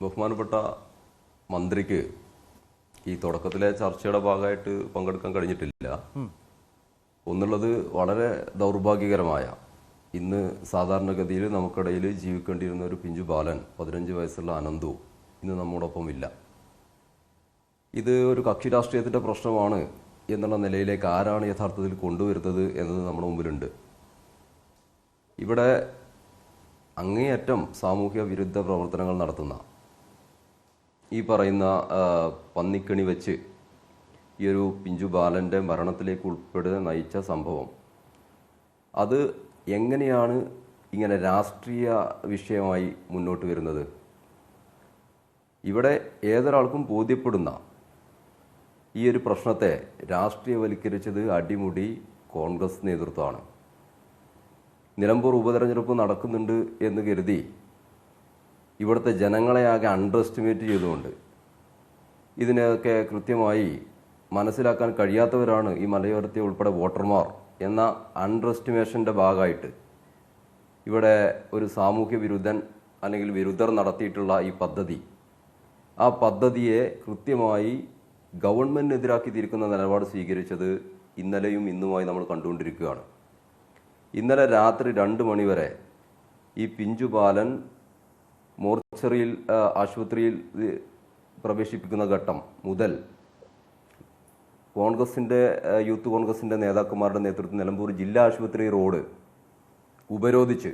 ബഹുമാനപ്പെട്ട മന്ത്രിക്ക് ഈ തുടക്കത്തിലെ ചർച്ചയുടെ ഭാഗമായിട്ട് പങ്കെടുക്കാൻ കഴിഞ്ഞിട്ടില്ല. ഒന്നുള്ളത് വളരെ ദൗർഭാഗ്യകരമായ, ഇന്ന് സാധാരണഗതിയിൽ നമുക്കിടയിൽ ജീവിക്കേണ്ടിയിരുന്ന ഒരു പിഞ്ചു ബാലൻ 15 വയസ്സുള്ള അനന്തു ഇന്ന് നമ്മോടൊപ്പം ഇല്ല. ഇത് ഒരു കക്ഷി രാഷ്ട്രീയത്തിൻ്റെ പ്രശ്നമാണ് എന്നുള്ള നിലയിലേക്ക് ആരാണ് യഥാർത്ഥത്തിൽ കൊണ്ടുവരുന്നത് എന്നത് നമ്മുടെ മുമ്പിലുണ്ട്. ഇവിടെ അങ്ങേയറ്റം സാമൂഹ്യ വിരുദ്ധ പ്രവർത്തനങ്ങൾ നടത്തുന്ന ഈ പറയുന്ന പന്നിക്കണി വെച്ച് ഈ ഒരു പിഞ്ചു ബാലൻ്റെ മരണത്തിലേക്ക് ഉൾപ്പെടെ നയിച്ച സംഭവം, അത് എങ്ങനെയാണ് ഇങ്ങനെ രാഷ്ട്രീയ വിഷയമായി മുന്നോട്ട് വരുന്നത്? ഇവിടെ ഏതൊരാൾക്കും ബോധ്യപ്പെടുന്ന ഈ ഒരു പ്രശ്നത്തെ രാഷ്ട്രീയവൽക്കരിച്ചത് അടിമുടി കോൺഗ്രസ് നേതൃത്വമാണ്. നിലമ്പൂർ ഉപതെരഞ്ഞെടുപ്പ് നടക്കുന്നുണ്ട് എന്ന് കരുതി ഇവിടുത്തെ ജനങ്ങളെ ആകെ അണ്ടർ എസ്റ്റിമേറ്റ് ചെയ്തുകൊണ്ട് ഇതിനൊക്കെ കൃത്യമായി മനസ്സിലാക്കാൻ കഴിയാത്തവരാണ് ഈ മലയോരത്തെ ഉൾപ്പെടെ വോട്ടർമാർ എന്ന അണ്ടർ എസ്റ്റിമേഷൻ്റെ ഭാഗമായിട്ട് ഇവിടെ ഒരു സാമൂഹ്യ വിരുദ്ധൻ അല്ലെങ്കിൽ വിരുദ്ധർ നടത്തിയിട്ടുള്ള ഈ പദ്ധതി, ആ പദ്ധതിയെ കൃത്യമായി ഗവൺമെൻറ്റിനെതിരാക്കി തിരിക്കുന്ന നിലപാട് സ്വീകരിച്ചത് ഇന്നലെയും ഇന്നുമായി നമ്മൾ കണ്ടുകൊണ്ടിരിക്കുകയാണ്. ഇന്നലെ രാത്രി 2 മണി വരെ ഈ പിഞ്ചു ബാലൻ മോർച്ചറിയിൽ ആശുപത്രിയിൽ പ്രവേശിപ്പിക്കുന്ന ഘട്ടം മുതൽ യൂത്ത് കോൺഗ്രസിൻ്റെ നേതാക്കന്മാരുടെ നേതൃത്വത്തിൽ നിലമ്പൂർ ജില്ലാ ആശുപത്രി റോഡ് ഉപരോധിച്ച്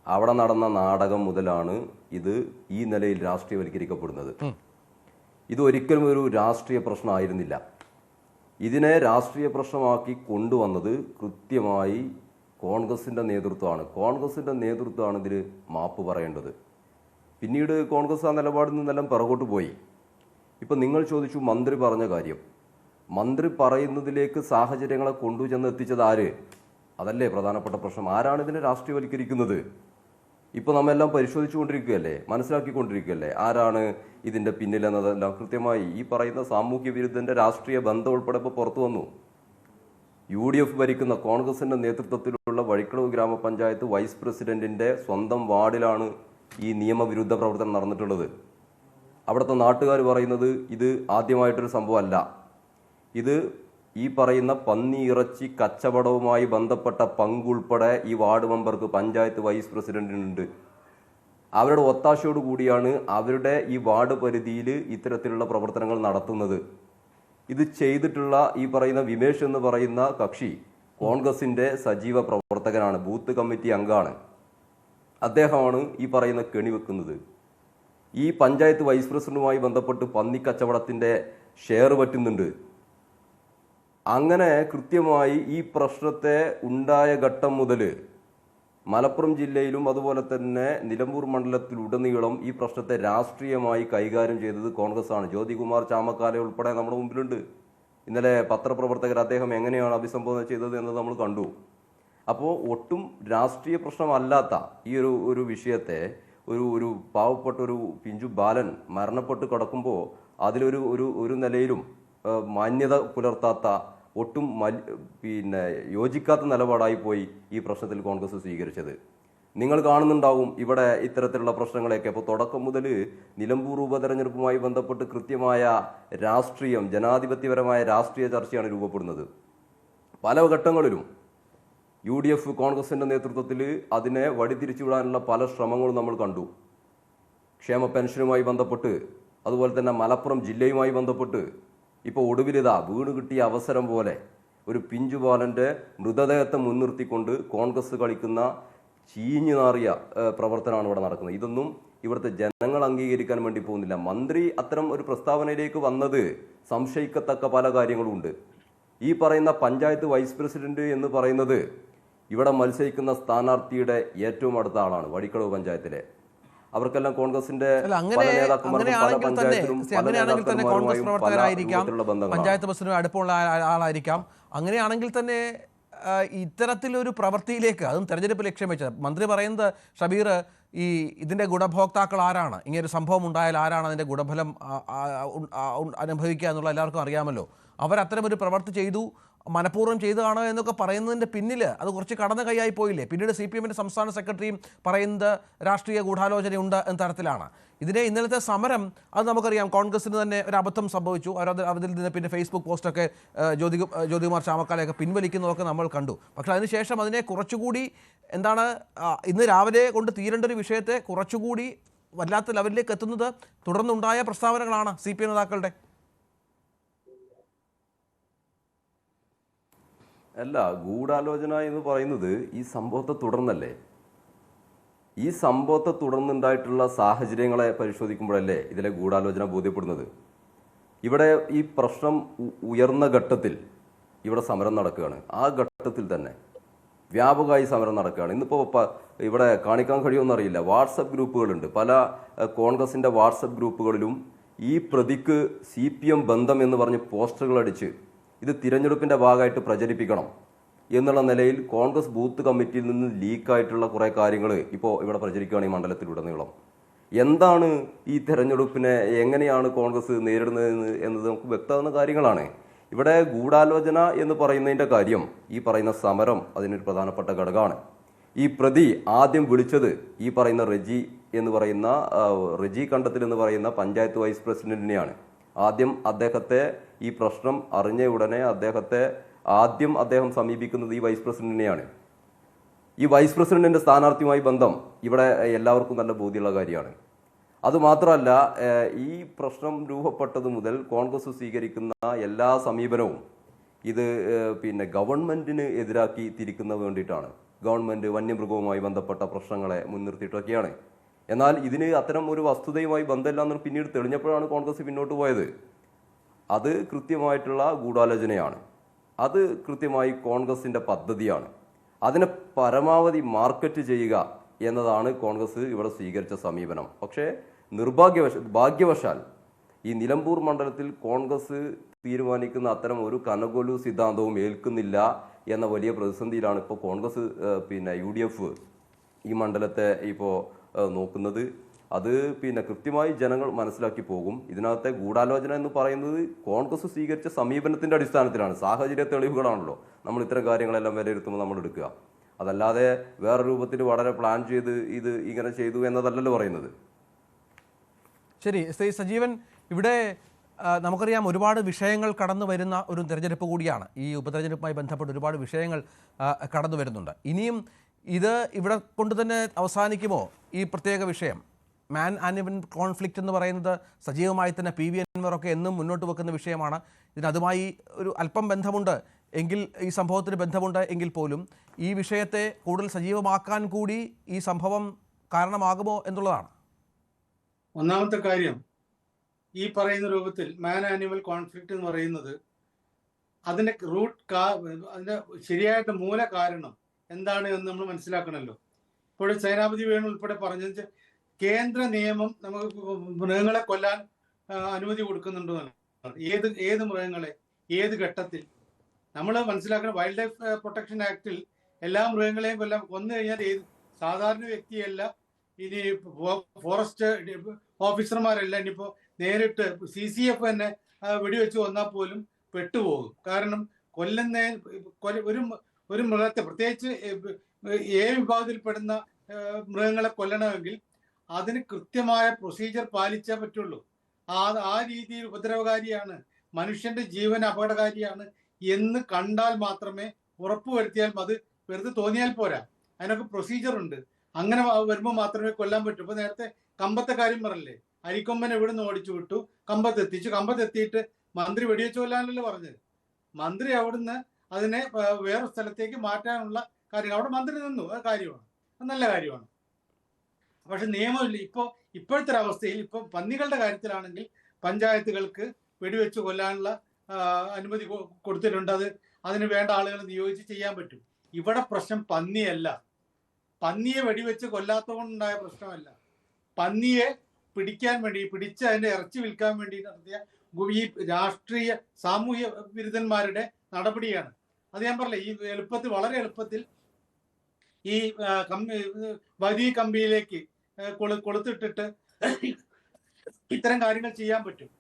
അവിടെ നടന്ന നാടകം മുതലാണ് ഇത് ഈ നിലയിൽ രാഷ്ട്രീയവൽക്കരിക്കപ്പെടുന്നത്. ഇതൊരിക്കലും ഒരു രാഷ്ട്രീയ പ്രശ്നമായിരുന്നില്ല. ഇതിനെ രാഷ്ട്രീയ പ്രശ്നമാക്കി കൊണ്ടുവന്നത് കൃത്യമായി കോൺഗ്രസിൻ്റെ നേതൃത്വമാണ്. കോൺഗ്രസിൻ്റെ നേതൃത്വമാണ് ഇതിന് മാപ്പ് പറയേണ്ടത്. പിന്നീട് കോൺഗ്രസ് ആ നിലപാടിൽ നിന്നെല്ലാം പിറകോട്ട് പോയി. ഇപ്പം നിങ്ങൾ ചോദിച്ചു മന്ത്രി പറഞ്ഞ കാര്യം, മന്ത്രി പറയുന്നതിലേക്ക് സാഹചര്യങ്ങളെ കൊണ്ടുചെന്ന് എത്തിച്ചത് ആര്? അതല്ലേ പ്രധാനപ്പെട്ട പ്രശ്നം. ആരാണ് ഇതിനെ രാഷ്ട്രീയവൽക്കരിക്കുന്നത്? ഇപ്പോൾ നമ്മെല്ലാം പരിശോധിച്ചുകൊണ്ടിരിക്കുകയല്ലേ, മനസ്സിലാക്കിക്കൊണ്ടിരിക്കുകയല്ലേ ആരാണ് ഇതിൻ്റെ പിന്നിലെന്നതെല്ലാം കൃത്യമായി. ഈ പറയുന്ന സാമൂഹ്യ വിരുദ്ധൻ്റെ രാഷ്ട്രീയ ബന്ധം ഉൾപ്പെടെ ഇപ്പോൾ പുറത്തു വന്നു. UDF ഭരിക്കുന്ന കോൺഗ്രസിൻ്റെ നേതൃത്വത്തിലുള്ള വഴിക്കടവ് ഗ്രാമപഞ്ചായത്ത് വൈസ് പ്രസിഡന്റിൻ്റെ സ്വന്തം വാർഡിലാണ് ഈ നിയമവിരുദ്ധ പ്രവർത്തനം നടന്നിട്ടുള്ളത്. അവിടുത്തെ നാട്ടുകാർ പറയുന്നത് ഇത് ആദ്യമായിട്ടൊരു സംഭവമല്ല, ഇത് ഈ പറയുന്ന പന്നി ഇറച്ചി കച്ചവടവുമായി ബന്ധപ്പെട്ട പങ്കുൾപ്പെടെ ഈ വാർഡ് മെമ്പർക്ക് പഞ്ചായത്ത് വൈസ് പ്രസിഡന്റിനുണ്ട്. അവരുടെ ഒത്താശയോട് കൂടിയാണ് അവരുടെ ഈ വാർഡ് പരിധിയിൽ ഇത്തരത്തിലുള്ള പ്രവർത്തനങ്ങൾ നടത്തുന്നത്. ഇത് ചെയ്തിട്ടുള്ള ഈ പറയുന്ന വിമേഷ് എന്ന് പറയുന്ന കക്ഷി കോൺഗ്രസിൻ്റെ സജീവ പ്രവർത്തകനാണ്, ബൂത്ത് കമ്മിറ്റി അംഗമാണ്. അദ്ദേഹമാണ് ഈ പറയുന്ന കെണി വെക്കുന്നത്. ഈ പഞ്ചായത്ത് വൈസ് പ്രസിഡന്റുമായി ബന്ധപ്പെട്ട് പന്നിക്കച്ചവടത്തിൻ്റെ ഷെയർ പറ്റുന്നുണ്ട്. അങ്ങനെ കൃത്യമായി ഈ പ്രശ്നത്തെ ഉണ്ടായ ഘട്ടം മുതൽ മലപ്പുറം ജില്ലയിലും അതുപോലെ തന്നെ നിലമ്പൂർ മണ്ഡലത്തിലുടനീളം ഈ പ്രശ്നത്തെ രാഷ്ട്രീയമായി കൈകാര്യം ചെയ്തത് കോൺഗ്രസ് ആണ്. ജ്യോതികുമാർ ചാമക്കാല ഉൾപ്പെടെ നമ്മുടെ മുമ്പിലുണ്ട്. ഇന്നലെ പത്രപ്രവർത്തകർ അദ്ദേഹം എങ്ങനെയാണ് അഭിസംബോധന ചെയ്തത് എന്ന് നമ്മൾ കണ്ടു. അപ്പോൾ ഒട്ടും രാഷ്ട്രീയ പ്രശ്നമല്ലാത്ത ഈ ഒരു വിഷയത്തെ ഒരു പാവപ്പെട്ട ഒരു പിഞ്ചു ബാലൻ മരണപ്പെട്ട് കിടക്കുമ്പോൾ അതിലൊരു നിലയിലും മാന്യത പുലർത്താത്ത, ഒട്ടും യോജിക്കാത്ത നിലപാടായി പോയി ഈ പ്രശ്നത്തിൽ കോൺഗ്രസ് സ്വീകരിച്ചത്. നിങ്ങൾ കാണുന്നുണ്ടാവും ഇവിടെ ഇത്തരത്തിലുള്ള പ്രശ്നങ്ങളെയൊക്കെ. അപ്പോൾ തുടക്കം മുതൽ നിലമ്പൂർ ഉപതെരഞ്ഞെടുപ്പുമായി ബന്ധപ്പെട്ട് കൃത്യമായ രാഷ്ട്രീയം, ജനാധിപത്യപരമായ രാഷ്ട്രീയ ചർച്ചയാണ് രൂപപ്പെടുന്നത്. പല ഘട്ടങ്ങളിലും UDF കോൺഗ്രസിൻ്റെ നേതൃത്വത്തിൽ അതിനെ വഴിതിരിച്ചുവിടാനുള്ള പല ശ്രമങ്ങളും നമ്മൾ കണ്ടു. ക്ഷേമ പെൻഷനുമായി ബന്ധപ്പെട്ട്, അതുപോലെ തന്നെ മലപ്പുറം ജില്ലയുമായി ബന്ധപ്പെട്ട്, ഇപ്പോൾ ഒടുവിലിതാ വീണ് കിട്ടിയ അവസരം പോലെ ഒരു പിഞ്ചുബാലൻ്റെ മൃതദേഹത്തെ മുൻനിർത്തിക്കൊണ്ട് കോൺഗ്രസ് കളിക്കുന്ന ചീഞ്ഞു നാറിയ പ്രവർത്തനമാണ് ഇവിടെ നടക്കുന്നത്. ഇതൊന്നും ഇവിടുത്തെ ജനങ്ങൾ അംഗീകരിക്കാൻ വേണ്ടി പോകുന്നില്ല. മന്ത്രി അത്തരം ഒരു പ്രസ്താവനയിലേക്ക് വന്നത് സംശയിക്കത്തക്ക പല കാര്യങ്ങളും ഉണ്ട്. ഈ പറയുന്ന പഞ്ചായത്ത് വൈസ് പ്രസിഡന്റ് എന്ന് പറയുന്നത് ഇവിടെ മത്സരിക്കുന്ന സ്ഥാനാർത്ഥിയുടെ ഏറ്റവും അടുത്ത ആളാണ്, വഴിക്കടവ് പഞ്ചായത്തിലെ. അവർക്കെല്ലാം കോൺഗ്രസിന്റെ അങ്ങനെയാണെങ്കിൽ തന്നെ കോൺഗ്രസ് പ്രവർത്തകരായിരിക്കാം, പഞ്ചായത്ത് പ്രസിഡന്റ് അടുപ്പമുള്ള ആളായിരിക്കാം. അങ്ങനെയാണെങ്കിൽ തന്നെ ഇത്തരത്തിലൊരു പ്രവൃത്തിയിലേക്ക്, അതും തെരഞ്ഞെടുപ്പ് ലക്ഷ്യം വെച്ചത്, മന്ത്രി പറയുന്നത് ഷബീർ ഈ ഇതിൻ്റെ ഗുണഭോക്താക്കൾ ആരാണ്, ഇങ്ങനെ ഒരു സംഭവം ഉണ്ടായാൽ ആരാണ് അതിൻ്റെ ഗുണഫലം അനുഭവിക്കുക എന്നുള്ള എല്ലാവർക്കും അറിയാമല്ലോ. അവരത്തരമൊരു പ്രവൃത്തി ചെയ്തു, മനഃപൂർവ്വം ചെയ്തതാണോ എന്നൊക്കെ പറയുന്നതിൻ്റെ പിന്നിൽ അത് കുറച്ച് കടന്ന കൈയായി പോയില്ലേ. പിന്നീട് CPM-ൻ്റെ സംസ്ഥാന സെക്രട്ടറിയും പറയുന്നത് രാഷ്ട്രീയ ഗൂഢാലോചനയുണ്ട് എന്ന തരത്തിലാണ്. ഇന്നലത്തെ സമരം അത് നമുക്കറിയാം, കോൺഗ്രസിന് തന്നെ ഒരു അബദ്ധം സംഭവിച്ചു. അതിൽ നിന്ന് പിന്നെ ഫേസ്ബുക്ക് പോസ്റ്റൊക്കെ ജ്യോതികുമാർ ചാമക്കാലയൊക്കെ പിൻവലിക്കുന്നതൊക്കെ നമ്മൾ കണ്ടു. പക്ഷേ അതിനുശേഷം അതിനെ കുറച്ചുകൂടി ഇന്ന് രാവിലെ കൊണ്ട് തീരേണ്ട ഒരു വിഷയത്തെ കുറച്ചുകൂടി വല്ലാത്ത ലെവലിലേക്ക് എത്തുന്നത് തുടർന്നുണ്ടായ പ്രസ്താവനകളാണ് CPM നേതാക്കളുടെ. അല്ല, ഗൂഢാലോചന എന്ന് പറയുന്നത് ഈ സംഭവത്തെ തുടർന്നല്ലേ. ഈ സംഭവത്തെ തുടർന്നുണ്ടായിട്ടുള്ള സാഹചര്യങ്ങളെ പരിശോധിക്കുമ്പോഴല്ലേ ഇതിലെ ഗൂഢാലോചന ബോധ്യപ്പെടുന്നത്. ഇവിടെ ഈ പ്രശ്നം ഉയർന്ന ഘട്ടത്തിൽ ഇവിടെ സമരം നടക്കുകയാണ്. ആ ഘട്ടത്തിൽ തന്നെ വ്യാപകമായി സമരം നടക്കുകയാണ്. ഇന്നിപ്പോൾ ഇവിടെ കാണിക്കാൻ കഴിയുമെന്നറിയില്ല, വാട്സപ്പ് ഗ്രൂപ്പുകളുണ്ട്. പല കോൺഗ്രസിൻ്റെ വാട്സപ്പ് ഗ്രൂപ്പുകളിലും ഈ പ്രതിക്ക് CPM ബന്ധം എന്ന് പറഞ്ഞ് പോസ്റ്ററുകൾ അടിച്ച് ഇത് തിരഞ്ഞെടുപ്പിൻ്റെ ഭാഗമായിട്ട് പ്രചരിപ്പിക്കണം എന്നുള്ള നിലയിൽ കോൺഗ്രസ് ബൂത്ത് കമ്മിറ്റിയിൽ നിന്ന് ലീക്കായിട്ടുള്ള കുറേ കാര്യങ്ങൾ ഇപ്പോൾ ഇവിടെ പ്രചരിക്കുകയാണ് ഈ മണ്ഡലത്തിലുടനീളം. എന്താണ് ഈ തെരഞ്ഞെടുപ്പിനെ എങ്ങനെയാണ് കോൺഗ്രസ് നേരിടുന്നത് എന്നത് നമുക്ക് വ്യക്തമാകുന്ന കാര്യങ്ങളാണ്. ഇവിടെ ഗൂഢാലോചന എന്ന് പറയുന്നതിൻ്റെ കാര്യം, ഈ പറയുന്ന സമരം അതിനൊരു പ്രധാനപ്പെട്ട ഘടകമാണ്. ഈ പ്രതി ആദ്യം വിളിച്ചത് ഈ പറയുന്ന റെജി കണ്ടത്തിൽ എന്ന് പറയുന്ന പഞ്ചായത്ത് വൈസ് പ്രസിഡന്റിനെയാണ്. ആദ്യം അദ്ദേഹത്തെ ഈ പ്രശ്നം അറിഞ്ഞ ഉടനെ അദ്ദേഹം സമീപിക്കുന്നത് ഈ വൈസ് പ്രസിഡന്റിനെയാണ്. ഈ വൈസ് പ്രസിഡന്റിന്റെ സ്ഥാനാർത്ഥിയുമായി ബന്ധം ഇവിടെ എല്ലാവർക്കും നല്ല ബോധ്യമുള്ള കാര്യമാണ്. അതുമാത്രമല്ല, ഈ പ്രശ്നം രൂപപ്പെട്ടത് മുതൽ കോൺഗ്രസ് സ്വീകരിക്കുന്ന എല്ലാ സമീപനവും ഇത് ഗവൺമെന്റിന് എതിരാക്കി തിരിക്കുന്നതിന് വേണ്ടിയിട്ടാണ്. ഗവൺമെന്റ് വന്യമൃഗവുമായി ബന്ധപ്പെട്ട പ്രശ്നങ്ങളെ മുൻനിർത്തിയിട്ടൊക്കെയാണ്. എന്നാൽ ഇതിന് അത്തരം ഒരു വസ്തുതയുമായി ബന്ധമില്ലാന്ന് പിന്നീട് തെളിഞ്ഞപ്പോഴാണ് കോൺഗ്രസ് പിന്നോട്ട് പോയത്. അത് കൃത്യമായിട്ടുള്ള ഗൂഢാലോചനയാണ്. അത് കൃത്യമായി കോൺഗ്രസിൻ്റെ പദ്ധതിയാണ്. അതിനെ പരമാവധി മാർക്കറ്റ് ചെയ്യുക എന്നതാണ് കോൺഗ്രസ് ഇവിടെ സ്വീകരിച്ച സമീപനം. പക്ഷേ ഭാഗ്യവശാൽ ഈ നിലമ്പൂർ മണ്ഡലത്തിൽ കോൺഗ്രസ് തീരുമാനിക്കുന്ന അത്തരം ഒരു കനകൊലു സിദ്ധാന്തവും ഏൽക്കുന്നില്ല എന്ന വലിയ പ്രതിസന്ധിയിലാണ് ഇപ്പോൾ കോൺഗ്രസ് UDF ഈ മണ്ഡലത്തെ ഇപ്പോൾ നോക്കുന്നത്. അത് പിന്നെ കൃത്യമായി ജനങ്ങൾ മനസ്സിലാക്കി പോകും. ഇതിനകത്തെ ഗൂഢാലോചന എന്ന് പറയുന്നത് കോൺഗ്രസ് സ്വീകരിച്ച സമീപനത്തിൻ്റെ അടിസ്ഥാനത്തിലാണ്. സാഹചര്യ തെളിവുകളാണല്ലോ നമ്മൾ ഇത്തരം കാര്യങ്ങളെല്ലാം വിലയിരുത്തുമ്പോൾ നമ്മൾ എടുക്കുക. അതല്ലാതെ വേറെ രൂപത്തിൽ വളരെ പ്ലാൻ ചെയ്ത് ഇത് ഇങ്ങനെ ചെയ്തു എന്നതല്ലല്ലോ പറയുന്നത്. ശരി, ശ്രീ സജീവൻ, ഇവിടെ നമുക്കറിയാം ഒരുപാട് വിഷയങ്ങൾ കടന്നു വരുന്ന ഒരു തെരഞ്ഞെടുപ്പ് കൂടിയാണ്. ഈ ഉപതെരഞ്ഞെടുപ്പുമായി ബന്ധപ്പെട്ട് ഒരുപാട് വിഷയങ്ങൾ കടന്നു വരുന്നുണ്ട്. ഇനിയും ഇത് ഇവിടെ കൊണ്ട് തന്നെ അവസാനിക്കുമോ ഈ പ്രത്യേക വിഷയം? മാൻ ആനിമൽ കോൺഫ്ലിക്റ്റ് എന്ന് പറയുന്നത് സജീവമായി തന്നെ PV അൻവറൊക്കെ എന്നും മുന്നോട്ട് വെക്കുന്ന വിഷയമാണ്. ഇതിനതുമായി ഒരു അല്പം ബന്ധമുണ്ട് എങ്കിൽ, ഈ സംഭവത്തിന് ബന്ധമുണ്ട് എങ്കിൽ പോലും ഈ വിഷയത്തെ കൂടുതൽ സജീവമാക്കാൻ കൂടി ഈ സംഭവം കാരണമാകുമോ എന്നുള്ളതാണ്. ഒന്നാമത്തെ കാര്യം, ഈ പറയുന്ന രൂപത്തിൽ മാൻ ആനിമൽ കോൺഫ്ലിക്റ്റ് എന്ന് പറയുന്നത് അതിന്റെ അതിന്റെ ശരിയായിട്ട് മൂല കാരണം എന്താണ് എന്ന് നമ്മൾ മനസ്സിലാക്കണമല്ലോ. ഇപ്പോൾ സേനാപതി വേണു ഉൾപ്പെടെ പറഞ്ഞത് കേന്ദ്ര നിയമം നമുക്ക് മൃഗങ്ങളെ കൊല്ലാൻ അനുമതി കൊടുക്കുന്നുണ്ടോ എന്നാണ്. ഏത് മൃഗങ്ങളെ ഏത് ഘട്ടത്തിൽ? നമ്മൾ മനസ്സിലാക്കണം, വൈൽഡ് ലൈഫ് പ്രൊട്ടക്ഷൻ ആക്ടിൽ എല്ലാ മൃഗങ്ങളെയും കൊന്നു കഴിഞ്ഞാൽ സാധാരണ വ്യക്തിയല്ല, ഇനി ഫോറസ്റ്റ് ഓഫീസർമാരല്ല, ഇനിയിപ്പോ നേരിട്ട് CCF തന്നെ വെടിവെച്ച് കൊന്നാൽ പോലും പെട്ടുപോകും. കാരണം ഒരു മൃഗത്തെ, പ്രത്യേകിച്ച് വിഭാഗത്തിൽപ്പെടുന്ന മൃഗങ്ങളെ കൊല്ലണമെങ്കിൽ അതിന് കൃത്യമായ പ്രൊസീജിയർ പാലിച്ചേ പറ്റുള്ളൂ. ആ രീതിയിൽ ഉപദ്രവകാരിയാണ്, മനുഷ്യന്റെ ജീവൻ അപകടകാരിയാണ് എന്ന് കണ്ടാൽ മാത്രമേ, ഉറപ്പുവരുത്തിയാൽ, അത് വെറുതെ തോന്നിയാൽ പോരാ, അതിനൊക്കെ പ്രൊസീജിയർ ഉണ്ട്. അങ്ങനെ വരുമ്പോൾ മാത്രമേ കൊല്ലാൻ പറ്റൂ. ഇപ്പൊ നേരത്തെ കമ്പത്തെ കാര്യം പറഞ്ഞില്ലേ, അരിക്കൊമ്പനെ ഇവിടെ നിന്ന് ഓടിച്ചു വിട്ടു, കമ്പത്തെത്തിയിട്ട് മന്ത്രി വെടിവെച്ച് കൊല്ലാനല്ലോ പറഞ്ഞത്. മന്ത്രി അവിടുന്ന് അതിനെ വേറെ സ്ഥലത്തേക്ക് മാറ്റാനുള്ള കാര്യം അവിടെ മന്ത്രി നിന്നു. അത് കാര്യമാണ്, അത് നല്ല കാര്യമാണ്. പക്ഷെ നിയമമില്ല. ഇപ്പോഴത്തെ അവസ്ഥയിൽ പന്നികളുടെ കാര്യത്തിലാണെങ്കിൽ പഞ്ചായത്തുകൾക്ക് വെടിവെച്ച് കൊല്ലാനുള്ള അനുമതി കൊടുത്തിട്ടുണ്ട്. അതിന് വേണ്ട ആളുകൾ നിയോഗിച്ച് ചെയ്യാൻ പറ്റും. ഇവിടെ പ്രശ്നം പന്നിയല്ല, പന്നിയെ വെടിവെച്ച് കൊല്ലാത്തതുകൊണ്ടുണ്ടായ പ്രശ്നമല്ല, പന്നിയെ പിടിക്കാൻ വേണ്ടി, പിടിച്ച് അതിന്റെ ഇറച്ചി വിൽക്കാൻ വേണ്ടി നടത്തിയ ഈ രാഷ്ട്രീയ സാമൂഹ്യ വിരുദ്ധന്മാരുടെ നടപടിയാണ്. അത് ഞാൻ പറഞ്ഞില്ല, ഈ വളരെ എളുപ്പത്തിൽ ഈ വൈദ്യുതി കമ്പിയിലേക്ക് കൊളുത്തിട്ടിട്ട് ഇത്തരം കാര്യങ്ങൾ ചെയ്യാൻ പറ്റും.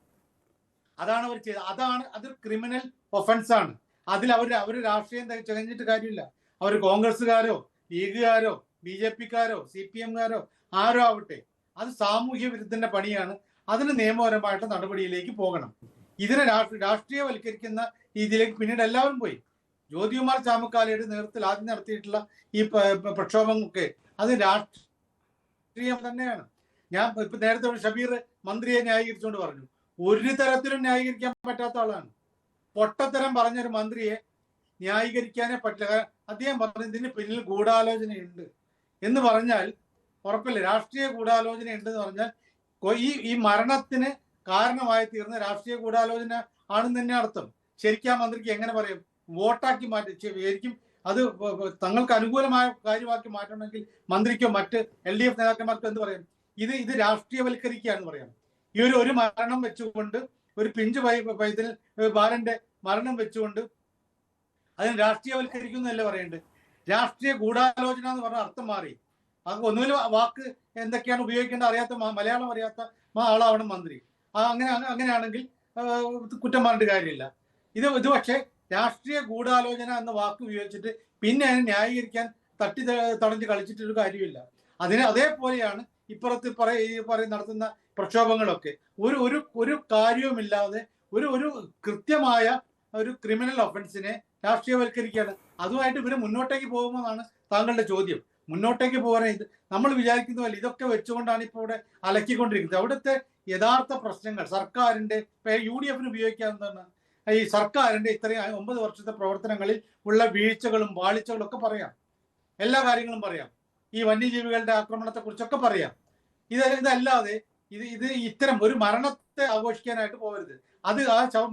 അതാണ് അവർ ചെയ്തത്. അതൊരു ക്രിമിനൽ ഒഫൻസ് ആണ്. അതിൽ അവർ രാഷ്ട്രീയം തികഞ്ഞിട്ട് കാര്യമില്ല. അവർ കോൺഗ്രസ്സുകാരോ ലീഗുകാരോ BJPക്കാരോ CPMകാരോ ആരോ ആവട്ടെ, അത് സാമൂഹ്യ വിരുദ്ധന്റെ പണിയാണ്. അതിന് നിയമപരമായിട്ട് നടപടിയിലേക്ക് പോകണം. ഇതിനെ രാഷ്ട്രീയവൽക്കരിക്കുന്ന രീതിയിലേക്ക് പിന്നീട് എല്ലാവരും പോയി. ജ്യോതികുമാർ ചാമക്കാലയുടെ നേതൃത്വത്തിൽ ആദ്യം നടത്തിയിട്ടുള്ള ഈ പ്രക്ഷോഭമൊക്കെ അത് രാഷ്ട്രീയം തന്നെയാണ്. ഞാൻ ഇപ്പൊ നേരത്തെ ഷബീർ മന്ത്രിയെ ന്യായീകരിച്ചുകൊണ്ട് പറഞ്ഞു, ഒരു തരത്തിലും ന്യായീകരിക്കാൻ പറ്റാത്ത ആളാണ്. പൊട്ടത്തരം പറഞ്ഞൊരു മന്ത്രിയെ ന്യായീകരിക്കാനേ പറ്റില്ല. അദ്ദേഹം പറഞ്ഞു ഇതിന് പിന്നിൽ ഗൂഢാലോചനയുണ്ട് എന്ന് പറഞ്ഞാൽ ഉറപ്പില്ല. രാഷ്ട്രീയ ഗൂഢാലോചന ഉണ്ടെന്ന് പറഞ്ഞാൽ ഈ മരണത്തിന് കാരണമായി തീർന്ന രാഷ്ട്രീയ ഗൂഢാലോചന ആണെന്ന് തന്നെ അർത്ഥം. ശരിക്കും ആ മന്ത്രിക്ക് എങ്ങനെ പറയും? വോട്ടാക്കി മാറ്റി ശരിക്കും അത് തങ്ങൾക്ക് അനുകൂലമായ കാര്യമാക്കി മാറ്റണമെങ്കിൽ മന്ത്രിക്കോ മറ്റ് LDF നേതാക്കന്മാർക്കോ എന്ത് പറയും? ഇത് രാഷ്ട്രീയവൽക്കരിക്കുകയാണെന്ന് പറയാം. ഈ ഒരു മരണം വെച്ചുകൊണ്ട്, ഒരു പിഞ്ച് പൈതൽ ബാലന്റെ മരണം വെച്ചുകൊണ്ട് അതിന് രാഷ്ട്രീയവൽക്കരിക്കുന്നതല്ലേ പറയേണ്ടത്? രാഷ്ട്രീയ ഗൂഢാലോചന എന്ന് പറഞ്ഞ അർത്ഥം മാറി. അത് ഒന്നുമില്ല, വാക്ക് എന്തൊക്കെയാണ് ഉപയോഗിക്കേണ്ട അറിയാത്ത, മലയാളം അറിയാത്ത ആളാവണം മന്ത്രി. അങ്ങനെയാണെങ്കിൽ കുറ്റം പറഞ്ഞിട്ട് കാര്യമില്ല. ഇത് പക്ഷേ രാഷ്ട്രീയ ഗൂഢാലോചന എന്ന വാക്ക് ഉപയോഗിച്ചിട്ട് പിന്നെ അതിനെ ന്യായീകരിക്കാൻ തടഞ്ഞ് കളിച്ചിട്ടൊരു കാര്യമില്ല. അതേപോലെയാണ് ഇപ്പുറത്ത് നടത്തുന്ന പ്രക്ഷോഭങ്ങളൊക്കെ. ഒരു കാര്യവുമില്ലാതെ ഒരു കൃത്യമായ ഒരു ക്രിമിനൽ ഒഫൻസിനെ രാഷ്ട്രീയവൽക്കരിക്കുകയാണ്. അതുമായിട്ട് ഇവര് മുന്നോട്ടേക്ക് പോകുമെന്നാണ് താങ്കളുടെ ചോദ്യം. മുന്നോട്ടേക്ക് പോകാനായിട്ട് നമ്മൾ വിചാരിക്കുന്നതല്ല. ഇതൊക്കെ വെച്ചുകൊണ്ടാണ് ഇപ്പോൾ ഇവിടെ അലക്കിക്കൊണ്ടിരിക്കുന്നത്. അവിടുത്തെ യഥാർത്ഥ പ്രശ്നങ്ങൾ സർക്കാരിന്റെ UDFന് ഉപയോഗിക്കാവുന്നതാണ്. ഈ സർക്കാരിന്റെ ഇത്രയും 9 വർഷത്തെ പ്രവർത്തനങ്ങളിൽ ഉള്ള വീഴ്ചകളും പാളിച്ചകളും ഒക്കെ പറയാം. എല്ലാ കാര്യങ്ങളും പറയാം. ഈ വന്യജീവികളുടെ ആക്രമണത്തെ കുറിച്ചൊക്കെ പറയാം. ഇതല്ലാതെ ഇത്തരം ഒരു മരണത്തെ ആഘോഷിക്കാനായിട്ട് പോകരുത്. അത്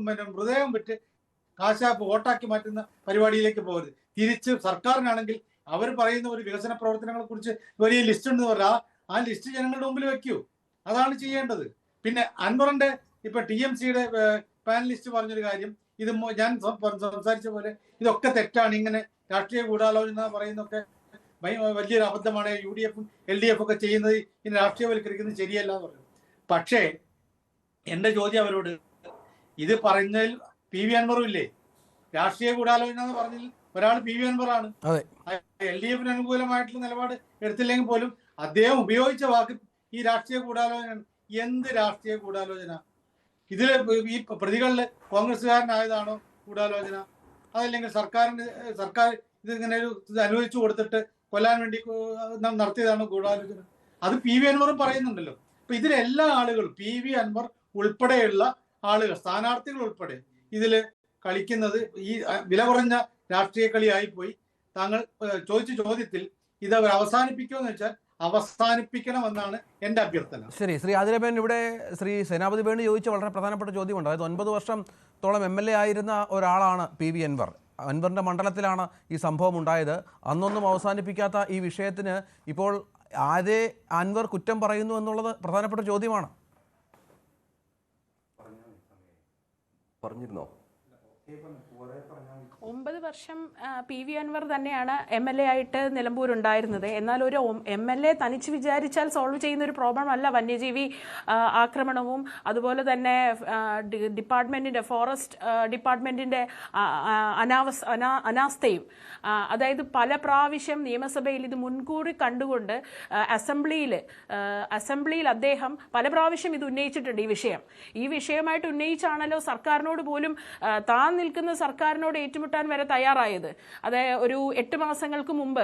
മൃതദേഹം വിറ്റ് കാശാപ്പ് വോട്ടാക്കി മാറ്റുന്ന പരിപാടിയിലേക്ക് പോകരുത്. തിരിച്ച് സർക്കാരിനാണെങ്കിൽ അവർ പറയുന്ന ഒരു വികസന പ്രവർത്തനങ്ങളെ കുറിച്ച് വലിയ ലിസ്റ്റ് ഉണ്ടെന്ന് പറഞ്ഞാൽ ആ ലിസ്റ്റ് ജനങ്ങളുടെ മുമ്പിൽ വെക്കൂ. അതാണ് ചെയ്യേണ്ടത്. പിന്നെ അൻവറിന്റെ ഇപ്പൊ TMCയുടെ പാനലിസ്റ്റ് പറഞ്ഞൊരു കാര്യം, ഇത് ഞാൻ സംസാരിച്ച പോലെ ഇതൊക്കെ തെറ്റാണ്, ഇങ്ങനെ രാഷ്ട്രീയ ഗൂഢാലോചന പറയുന്നൊക്കെ വലിയൊരു അബദ്ധമാണ് UDF LDF ഒക്കെ ചെയ്യുന്നത്, ഇനി രാഷ്ട്രീയവൽക്കരിക്കുന്നത് ശരിയല്ല എന്ന് പറഞ്ഞു. പക്ഷേ എൻ്റെ ചോദ്യം അവരോട്, ഇത് പറയുന്നതിൽ PV അൻവറും ഇല്ലേ? രാഷ്ട്രീയ ഗൂഢാലോചന എന്ന് പറഞ്ഞതിൽ ഒരാൾ PV അൻവറാണ്. LDFന് അനുകൂലമായിട്ടുള്ള നിലപാട് എടുത്തില്ലെങ്കിൽ പോലും അദ്ദേഹം ഉപയോഗിച്ച വാക്ക് ഈ രാഷ്ട്രീയ ഗൂഢാലോചന. എന്ത് രാഷ്ട്രീയ ഗൂഢാലോചന? ഇതിൽ ഈ പ്രതികളിൽ കോൺഗ്രസ്സുകാരനായതാണോ ഗൂഢാലോചന? അതല്ലെങ്കിൽ സർക്കാർ ഇതിങ്ങനെ ഒരു ഇത് അനുവദിച്ചു കൊടുത്തിട്ട് കൊല്ലാൻ വേണ്ടി നടത്തിയതാണോ ഗൂഢാലോചന? അത് PV അൻവറും പറയുന്നുണ്ടല്ലോ. അപ്പൊ ഇതിലെല്ലാ ആളുകളും, PV അൻവർ ഉൾപ്പെടെയുള്ള ആളുകൾ, സ്ഥാനാർത്ഥികൾ ഉൾപ്പെടെ ഇതില് കളിക്കുന്നത് ഈ വില കുറഞ്ഞ രാഷ്ട്രീയ കളിയായി പോയി. താങ്കൾ ചോദിച്ച ചോദ്യത്തിൽ ഇത് അവർ അവസാനിപ്പിക്കുമെന്ന് വെച്ചാൽ അവസാനിപ്പിക്കണമെന്നാണ് എൻ്റെ അഭ്യർത്ഥന. ശരി, ശ്രീ ആതിരബേൻ, ഇവിടെ ശ്രീ സേനാപതി വേണു ചോദിച്ച വളരെ പ്രധാനപ്പെട്ട ചോദ്യമുണ്ട്. അതായത് 9 വർഷത്തോളം MLA ആയിരുന്ന ഒരാളാണ് PV അൻവർ. അൻവറിൻ്റെ മണ്ഡലത്തിലാണ് ഈ സംഭവം ഉണ്ടായത്. അന്നൊന്നും അവസാനിപ്പിക്കാത്ത ഈ വിഷയത്തിന് ഇപ്പോൾ ആരെ അൻവർ കുറ്റം പറയുന്നു എന്നുള്ളത് പ്രധാനപ്പെട്ട ചോദ്യമാണ്. പറഞ്ഞിരുന്നോ? 9 വർഷം PV അൻവർ തന്നെയാണ് MLA ആയിട്ട് നിലമ്പൂർ ഉണ്ടായിരുന്നത്. എന്നാൽ ഒരു MLA തനിച്ച് വിചാരിച്ചാൽ സോൾവ് ചെയ്യുന്ന ഒരു പ്രോബ്ലം അല്ല വന്യജീവി ആക്രമണവും അതുപോലെ തന്നെ ഡിപ്പാർട്ട്മെന്റിന്റെ ഫോറസ്റ്റ് ഡിപ്പാർട്ട്മെന്റിന്റെ അനാസ്ഥയും. അതായത് പല പ്രാവശ്യം നിയമസഭയിൽ ഇത് മുൻകൂറി കണ്ടുകൊണ്ട് അസംബ്ലിയിൽ അദ്ദേഹം പല പ്രാവശ്യം ഇത് ഉന്നയിച്ചിട്ടുണ്ട്. ഈ വിഷയമായിട്ട് ഉന്നയിച്ചാണല്ലോ സർക്കാരിനോട് പോലും താൻ നിൽക്കുന്ന സർക്കാരിനോട് ഏറ്റുമുട്ടാൻ വരെ തയ്യാറായത്. അതായത് ഒരു 8 മാസങ്ങൾക്ക് മുമ്പ്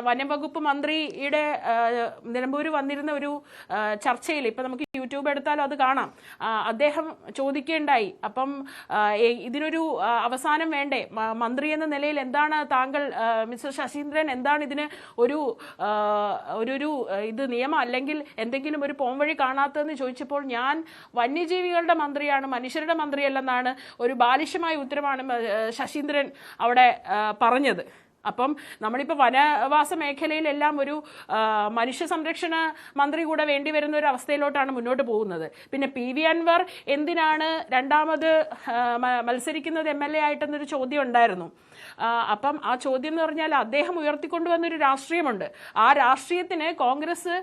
വനംവകുപ്പ് മന്ത്രിയുടെ നിലമ്പൂര് വന്നിരുന്ന ഒരു ചർച്ചയിൽ, ഇപ്പം നമുക്ക് യൂട്യൂബ് എടുത്താലും അത് കാണാം, അദ്ദേഹം ചോദിക്കേണ്ടായി, അപ്പം ഇതിനൊരു അവസാനം വേണ്ടേ? മന്ത്രി എന്ന നിലയിൽ എന്താണ് താങ്കൾ, മിസ്റ്റർ ശശീന്ദ്രൻ, എന്താണ് ഇതിന് ഒരു ഇത് നിയമം അല്ലെങ്കിൽ എന്തെങ്കിലും ഒരു പോംവഴി കാണാത്തതെന്ന് ചോദിച്ചപ്പോൾ ഞാൻ വന്യജീവികളുടെ മന്ത്രിയാണ്, മനുഷ്യരുടെ മന്ത്രിയല്ലെന്നാണ് ഒരു ബാലിശമായ ഉത്തരമാണ് ശശീന്ദ്രൻ അവിടെ പറഞ്ഞത്. അപ്പം നമ്മളിപ്പോൾ വനവാസ മേഖലയിലെല്ലാം ഒരു മനുഷ്യ സംരക്ഷണ മന്ത്രി കൂടെ വേണ്ടി വരുന്ന ഒരു അവസ്ഥയിലോട്ടാണ് മുന്നോട്ട് പോകുന്നത്. പിന്നെ PV അൻവർ എന്തിനാണ് രണ്ടാമത് മത്സരിക്കുന്നത് MLA ആയിട്ടെന്നൊരു ചോദ്യം ഉണ്ടായിരുന്നു. അപ്പം ആ ചോദ്യം എന്ന് പറഞ്ഞാൽ അദ്ദേഹം ഉയർത്തിക്കൊണ്ടുവന്നൊരു രാഷ്ട്രീയമുണ്ട്. ആ രാഷ്ട്രീയത്തിന് കോൺഗ്രസ്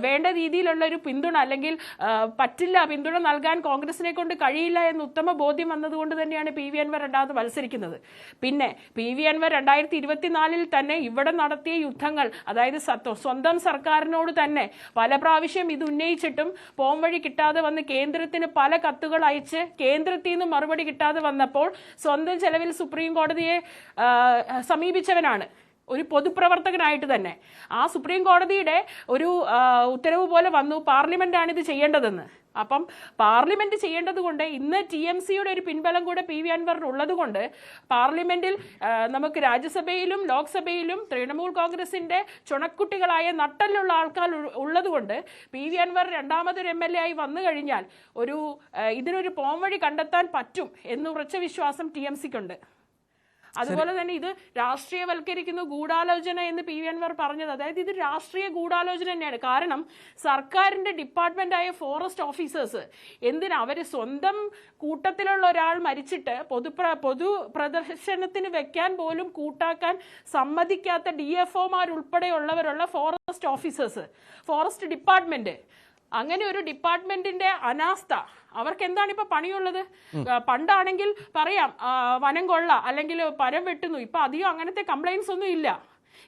വേണ്ട രീതിയിലുള്ള ഒരു പിന്തുണ അല്ലെങ്കിൽ പറ്റില്ല, പിന്തുണ നൽകാൻ കോൺഗ്രസിനെ കൊണ്ട് കഴിയില്ല എന്ന് ഉത്തമ ബോധ്യം വന്നതുകൊണ്ട് തന്നെയാണ് PV അൻവർ രണ്ടാമത് മത്സരിക്കുന്നത്. പിന്നെ PV അൻവർ 2024 തന്നെ ഇവിടെ നടത്തിയ യുദ്ധങ്ങൾ, അതായത് സ്വന്തം സർക്കാരിനോട് തന്നെ പല പ്രാവശ്യം ഇത് ഉന്നയിച്ചിട്ടും പോംവഴി കിട്ടാതെ വന്ന് കേന്ദ്രത്തിന് പല കത്തുകൾ അയച്ച് കേന്ദ്രത്തിൽ നിന്ന് മറുപടി കിട്ടാതെ വന്നപ്പോൾ സ്വന്തം ചെലവിൽ സുപ്രീം കോടതിയെ സമീപിച്ചവനാണ്, ഒരു പൊതുപ്രവർത്തകനായിട്ട് തന്നെ. ആ സുപ്രീം കോടതിയുടെ ഒരു ഉത്തരവ് പോലെ വന്നു, പാർലമെന്റാണ് ഇത് ചെയ്യേണ്ടതെന്ന്. അപ്പം പാർലമെന്റ് ചെയ്യേണ്ടത് കൊണ്ട് ഇന്ന് TMCയുടെ ഒരു പിൻബലം കൂടെ PV അൻവറിന് ഉള്ളത് കൊണ്ട് പാർലമെന്റിൽ നമുക്ക് രാജ്യസഭയിലും ലോക്സഭയിലും തൃണമൂൽ കോൺഗ്രസിന്റെ ചുണക്കുട്ടികളായ നട്ടലുള്ള ആൾക്കാർ ഉള്ളത് കൊണ്ട് PV അൻവർ രണ്ടാമതൊരു MLA ആയി വന്നു കഴിഞ്ഞാൽ ഇതിനൊരു പോംവഴി കണ്ടെത്താൻ പറ്റും എന്ന് ഉറച്ച വിശ്വാസം TMCക്കുണ്ട്. അതുപോലെ തന്നെ ഇത് രാഷ്ട്രീയവൽക്കരിക്കുന്നു, ഗൂഢാലോചന എന്ന് PV അൻവർ പറഞ്ഞത്, അതായത് ഇത് രാഷ്ട്രീയ ഗൂഢാലോചന തന്നെയാണ്. കാരണം സർക്കാരിൻ്റെ ഡിപ്പാർട്ട്മെൻറ്റായ ഫോറസ്റ്റ് ഓഫീസേഴ്സ് എന്തിനാ അവർ സ്വന്തം കൂട്ടത്തിലുള്ള ഒരാൾ മരിച്ചിട്ട് പൊതു പ്രദർശനത്തിന് വെക്കാൻ പോലും കൂട്ടാക്കാൻ സമ്മതിക്കാത്ത DFOമാരുൾപ്പെടെയുള്ളവരുള്ള ഫോറസ്റ്റ് ഓഫീസേഴ്സ്, ഫോറസ്റ്റ് ഡിപ്പാർട്ട്മെൻറ്റ്, അങ്ങനെ ഒരു ഡിപ്പാർട്ട്മെന്റിന്റെ അനാസ്ഥ. അവർക്ക് എന്താണ് ഇപ്പൊ പണിയുള്ളത്? പണ്ടാണെങ്കിൽ പറയാം വനം കൊള്ള അല്ലെങ്കിൽ മരം വെട്ടുന്നു, ഇപ്പൊ അധികം അങ്ങനത്തെ കംപ്ലൈൻസ് ഒന്നും ഇല്ല.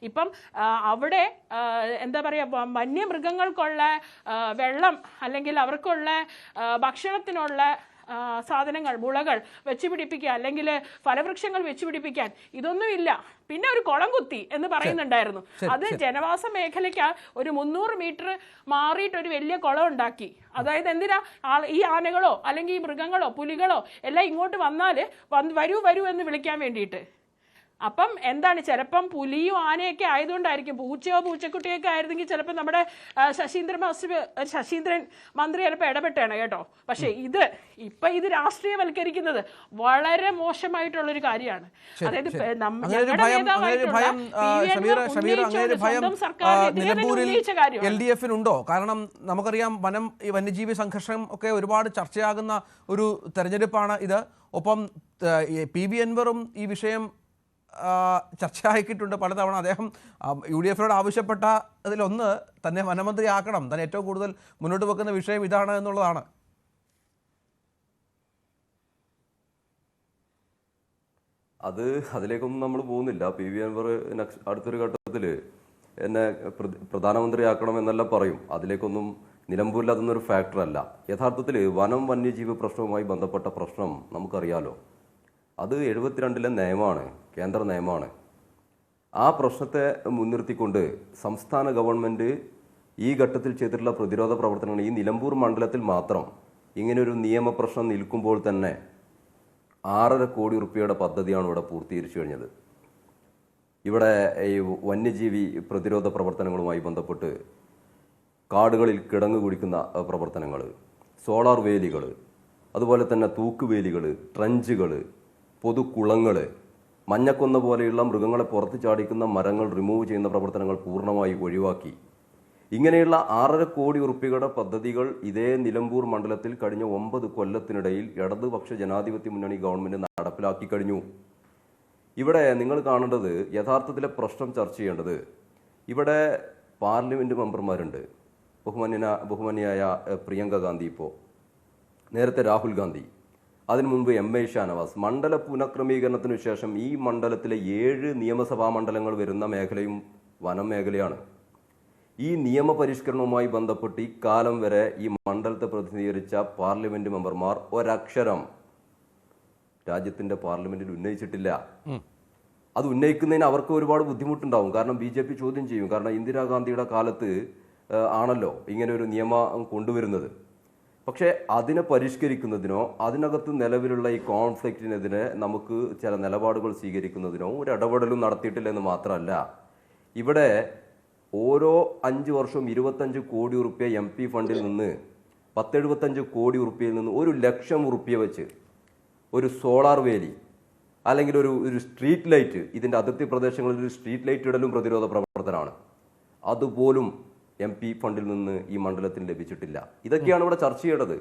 ഇപ്പം അവിടെ എന്താ പറയുക, വന്യമൃഗങ്ങൾക്കുള്ള വെള്ളം അല്ലെങ്കിൽ അവർക്കുള്ള ഭക്ഷണത്തിനുള്ള സാധനങ്ങൾ, മുളകൾ വെച്ചുപിടിപ്പിക്കുക അല്ലെങ്കിൽ ഫലവൃക്ഷങ്ങൾ വെച്ചുപിടിപ്പിക്കാൻ ഇതൊന്നുമില്ല. പിന്നെ ഒരു കുളം കുത്തി എന്ന് പറയുന്നുണ്ടായിരുന്നു. അത് ജനവാസ മേഖലയ്ക്ക് ഒരു 300 മീറ്റർ മാറിയിട്ട് ഒരു വലിയ കുളം ഉണ്ടാക്കി. അതായത് എന്തിനാ, ഈ ആനകളോ അല്ലെങ്കിൽ ഈ മൃഗങ്ങളോ പുലികളോ എല്ലാം ഇങ്ങോട്ട് വന്നാൽ വരൂ എന്ന് വിളിക്കാൻ വേണ്ടിയിട്ട്. അപ്പം എന്താണ്, ചിലപ്പം പുലിയും ആനയൊക്കെ ആയതുകൊണ്ടായിരിക്കും, പൂച്ചയോ പൂച്ചക്കുട്ടിയൊക്കെ ആയിരുന്നെങ്കിൽ ചിലപ്പോൾ നമ്മുടെ ശശീന്ദ്രൻ മന്ത്രി ചിലപ്പോൾ ഇടപെട്ടാണ് കേട്ടോ. പക്ഷേ ഇത് രാഷ്ട്രീയവൽക്കരിക്കുന്നത് വളരെ മോശമായിട്ടുള്ളൊരു കാര്യമാണ്. അതായത് LDFനുണ്ടോ? കാരണം നമുക്കറിയാം വന്യജീവി സംഘർഷം ഒക്കെ ഒരുപാട് ചർച്ചയാകുന്ന ഒരു തെരഞ്ഞെടുപ്പാണ് ഇത്. ഒപ്പം PV അൻവറും ഈ വിഷയം ചർച്ചയാക്കിയിട്ടുണ്ട് പലതവണ. അദ്ദേഹം UDF-നോട് ആവശ്യപ്പെട്ട അതിലൊന്ന് തന്നെ വനമന്ത്രിയാക്കണം, തന്നെ ഏറ്റവും കൂടുതൽ മുന്നോട്ട് വെക്കുന്ന വിഷയം ഇതാണ് എന്നുള്ളതാണ്. അതിലേക്കൊന്നും നമ്മൾ പോകുന്നില്ല. PV അൻവർ അടുത്തൊരു ഘട്ടത്തിൽ എന്നെ പ്രധാനമന്ത്രിയാക്കണം എന്നെല്ലാം പറയും. അതിലേക്കൊന്നും നിലമ്പൂരിൽ അതൊന്നൊരു ഫാക്ടറല്ല. യഥാർത്ഥത്തിൽ വനം വന്യജീവി പ്രശ്നവുമായി ബന്ധപ്പെട്ട പ്രശ്നം നമുക്കറിയാലോ. അത് 72-ലെ നിയമമാണ്, കേന്ദ്ര നിയമമാണ്. ആ പ്രശ്നത്തെ മുൻനിർത്തിക്കൊണ്ട് സംസ്ഥാന ഗവൺമെൻറ് ഈ ഘട്ടത്തിൽ ചെയ്തിട്ടുള്ള പ്രതിരോധ പ്രവർത്തനങ്ങൾ ഈ നിലമ്പൂർ മണ്ഡലത്തിൽ മാത്രം ഇങ്ങനെയൊരു നിയമപ്രശ്നം നിൽക്കുമ്പോൾ തന്നെ 6.5 കോടി രൂപയുടെ പദ്ധതിയാണ് ഇവിടെ പൂർത്തീകരിച്ചു കഴിഞ്ഞത്. ഇവിടെ ഈ വന്യജീവി പ്രതിരോധ പ്രവർത്തനങ്ങളുമായി ബന്ധപ്പെട്ട് കാടുകളിൽ കിടങ്ങ് കുടിക്കുന്ന പ്രവർത്തനങ്ങൾ, സോളാർ വേലികൾ, അതുപോലെ തന്നെ തൂക്കുവേലികൾ, ട്രഞ്ചുകൾ, പൊതുക്കുളങ്ങൾ, മഞ്ഞക്കൊന്ന പോലെയുള്ള മൃഗങ്ങളെ പുറത്ത് ചാടിക്കുന്ന മരങ്ങൾ റിമൂവ് ചെയ്യുന്ന പ്രവർത്തനങ്ങൾ പൂർണ്ണമായി ഒഴിവാക്കി. ഇങ്ങനെയുള്ള 6.5 കോടി രൂപയുടെ പദ്ധതികൾ ഇതേ നിലമ്പൂർ മണ്ഡലത്തിൽ കഴിഞ്ഞ 9 കൊല്ലത്തിനിടയിൽ ഇടതുപക്ഷ ജനാധിപത്യ മുന്നണി ഗവൺമെൻറ് നടപ്പിലാക്കി കഴിഞ്ഞു. ഇവിടെ നിങ്ങൾ കാണേണ്ടത്, യഥാർത്ഥത്തിലെ പ്രശ്നം ചർച്ച ചെയ്യേണ്ടത്, ഇവിടെ പാർലമെൻറ്റ് മെമ്പർമാരുണ്ട്. ബഹുമാന്യയായ പ്രിയങ്ക ഗാന്ധി, ഇപ്പോൾ നേരത്തെ രാഹുൽ ഗാന്ധി, അതിനു മുൻപ് MA ഷാനവാസ്. മണ്ഡല പുനഃക്രമീകരണത്തിനു ശേഷം ഈ മണ്ഡലത്തിലെ 7 നിയമസഭാ മണ്ഡലങ്ങൾ വരുന്ന മേഖലയും വനം മേഖലയാണ്. ഈ നിയമപരിഷ്കരണവുമായി ബന്ധപ്പെട്ട് ഇക്കാലം വരെ ഈ മണ്ഡലത്തെ പ്രതിനിധീകരിച്ച പാർലമെന്റ് മെമ്പർമാർ ഒരക്ഷരം രാജ്യത്തിന്റെ പാർലമെന്റിൽ ഉന്നയിച്ചിട്ടില്ല. അത് ഉന്നയിക്കുന്നതിന് അവർക്ക് ഒരുപാട് ബുദ്ധിമുട്ടുണ്ടാവും. കാരണം BJP ചോദ്യം ചെയ്യും. കാരണം ഇന്ദിരാഗാന്ധിയുടെ കാലത്ത് ആണല്ലോ ഇങ്ങനെ ഒരു നിയമം കൊണ്ടുവരുന്നത്. പക്ഷേ അതിനെ പരിഷ്കരിക്കുന്നതിനോ അതിനകത്ത് നിലവിലുള്ള ഈ കോൺഫ്ലിക്റ്റിനെതിരെ നമുക്ക് ചില നിലപാടുകൾ സ്വീകരിക്കുന്നതിനോ ഒരു ഇടപെടലും നടത്തിയിട്ടില്ലെന്ന് മാത്രമല്ല, ഇവിടെ ഓരോ 5 വർഷവും 25 കോടി രൂപ MP ഫണ്ടിൽ നിന്ന് 1075 കോടി രൂപയിൽ നിന്ന് 1 ലക്ഷം രൂപ വെച്ച് ഒരു സോളാർ വേലി അല്ലെങ്കിൽ ഒരു സ്ട്രീറ്റ് ലൈറ്റ്, ഇതിൻ്റെ അതിർത്തി പ്രദേശങ്ങളിൽ ഒരു സ്ട്രീറ്റ് ലൈറ്റ് ഇടലും പ്രതിരോധ പ്രവർത്തനമാണ്. അതുപോലും MP ഫണ്ടിൽ നിന്ന് ഈ മണ്ഡലത്തിന് ലഭിച്ചിട്ടില്ല. ഇതൊക്കെയാണ് ഇവിടെ ചർച്ച ചെയ്യേണ്ടത്.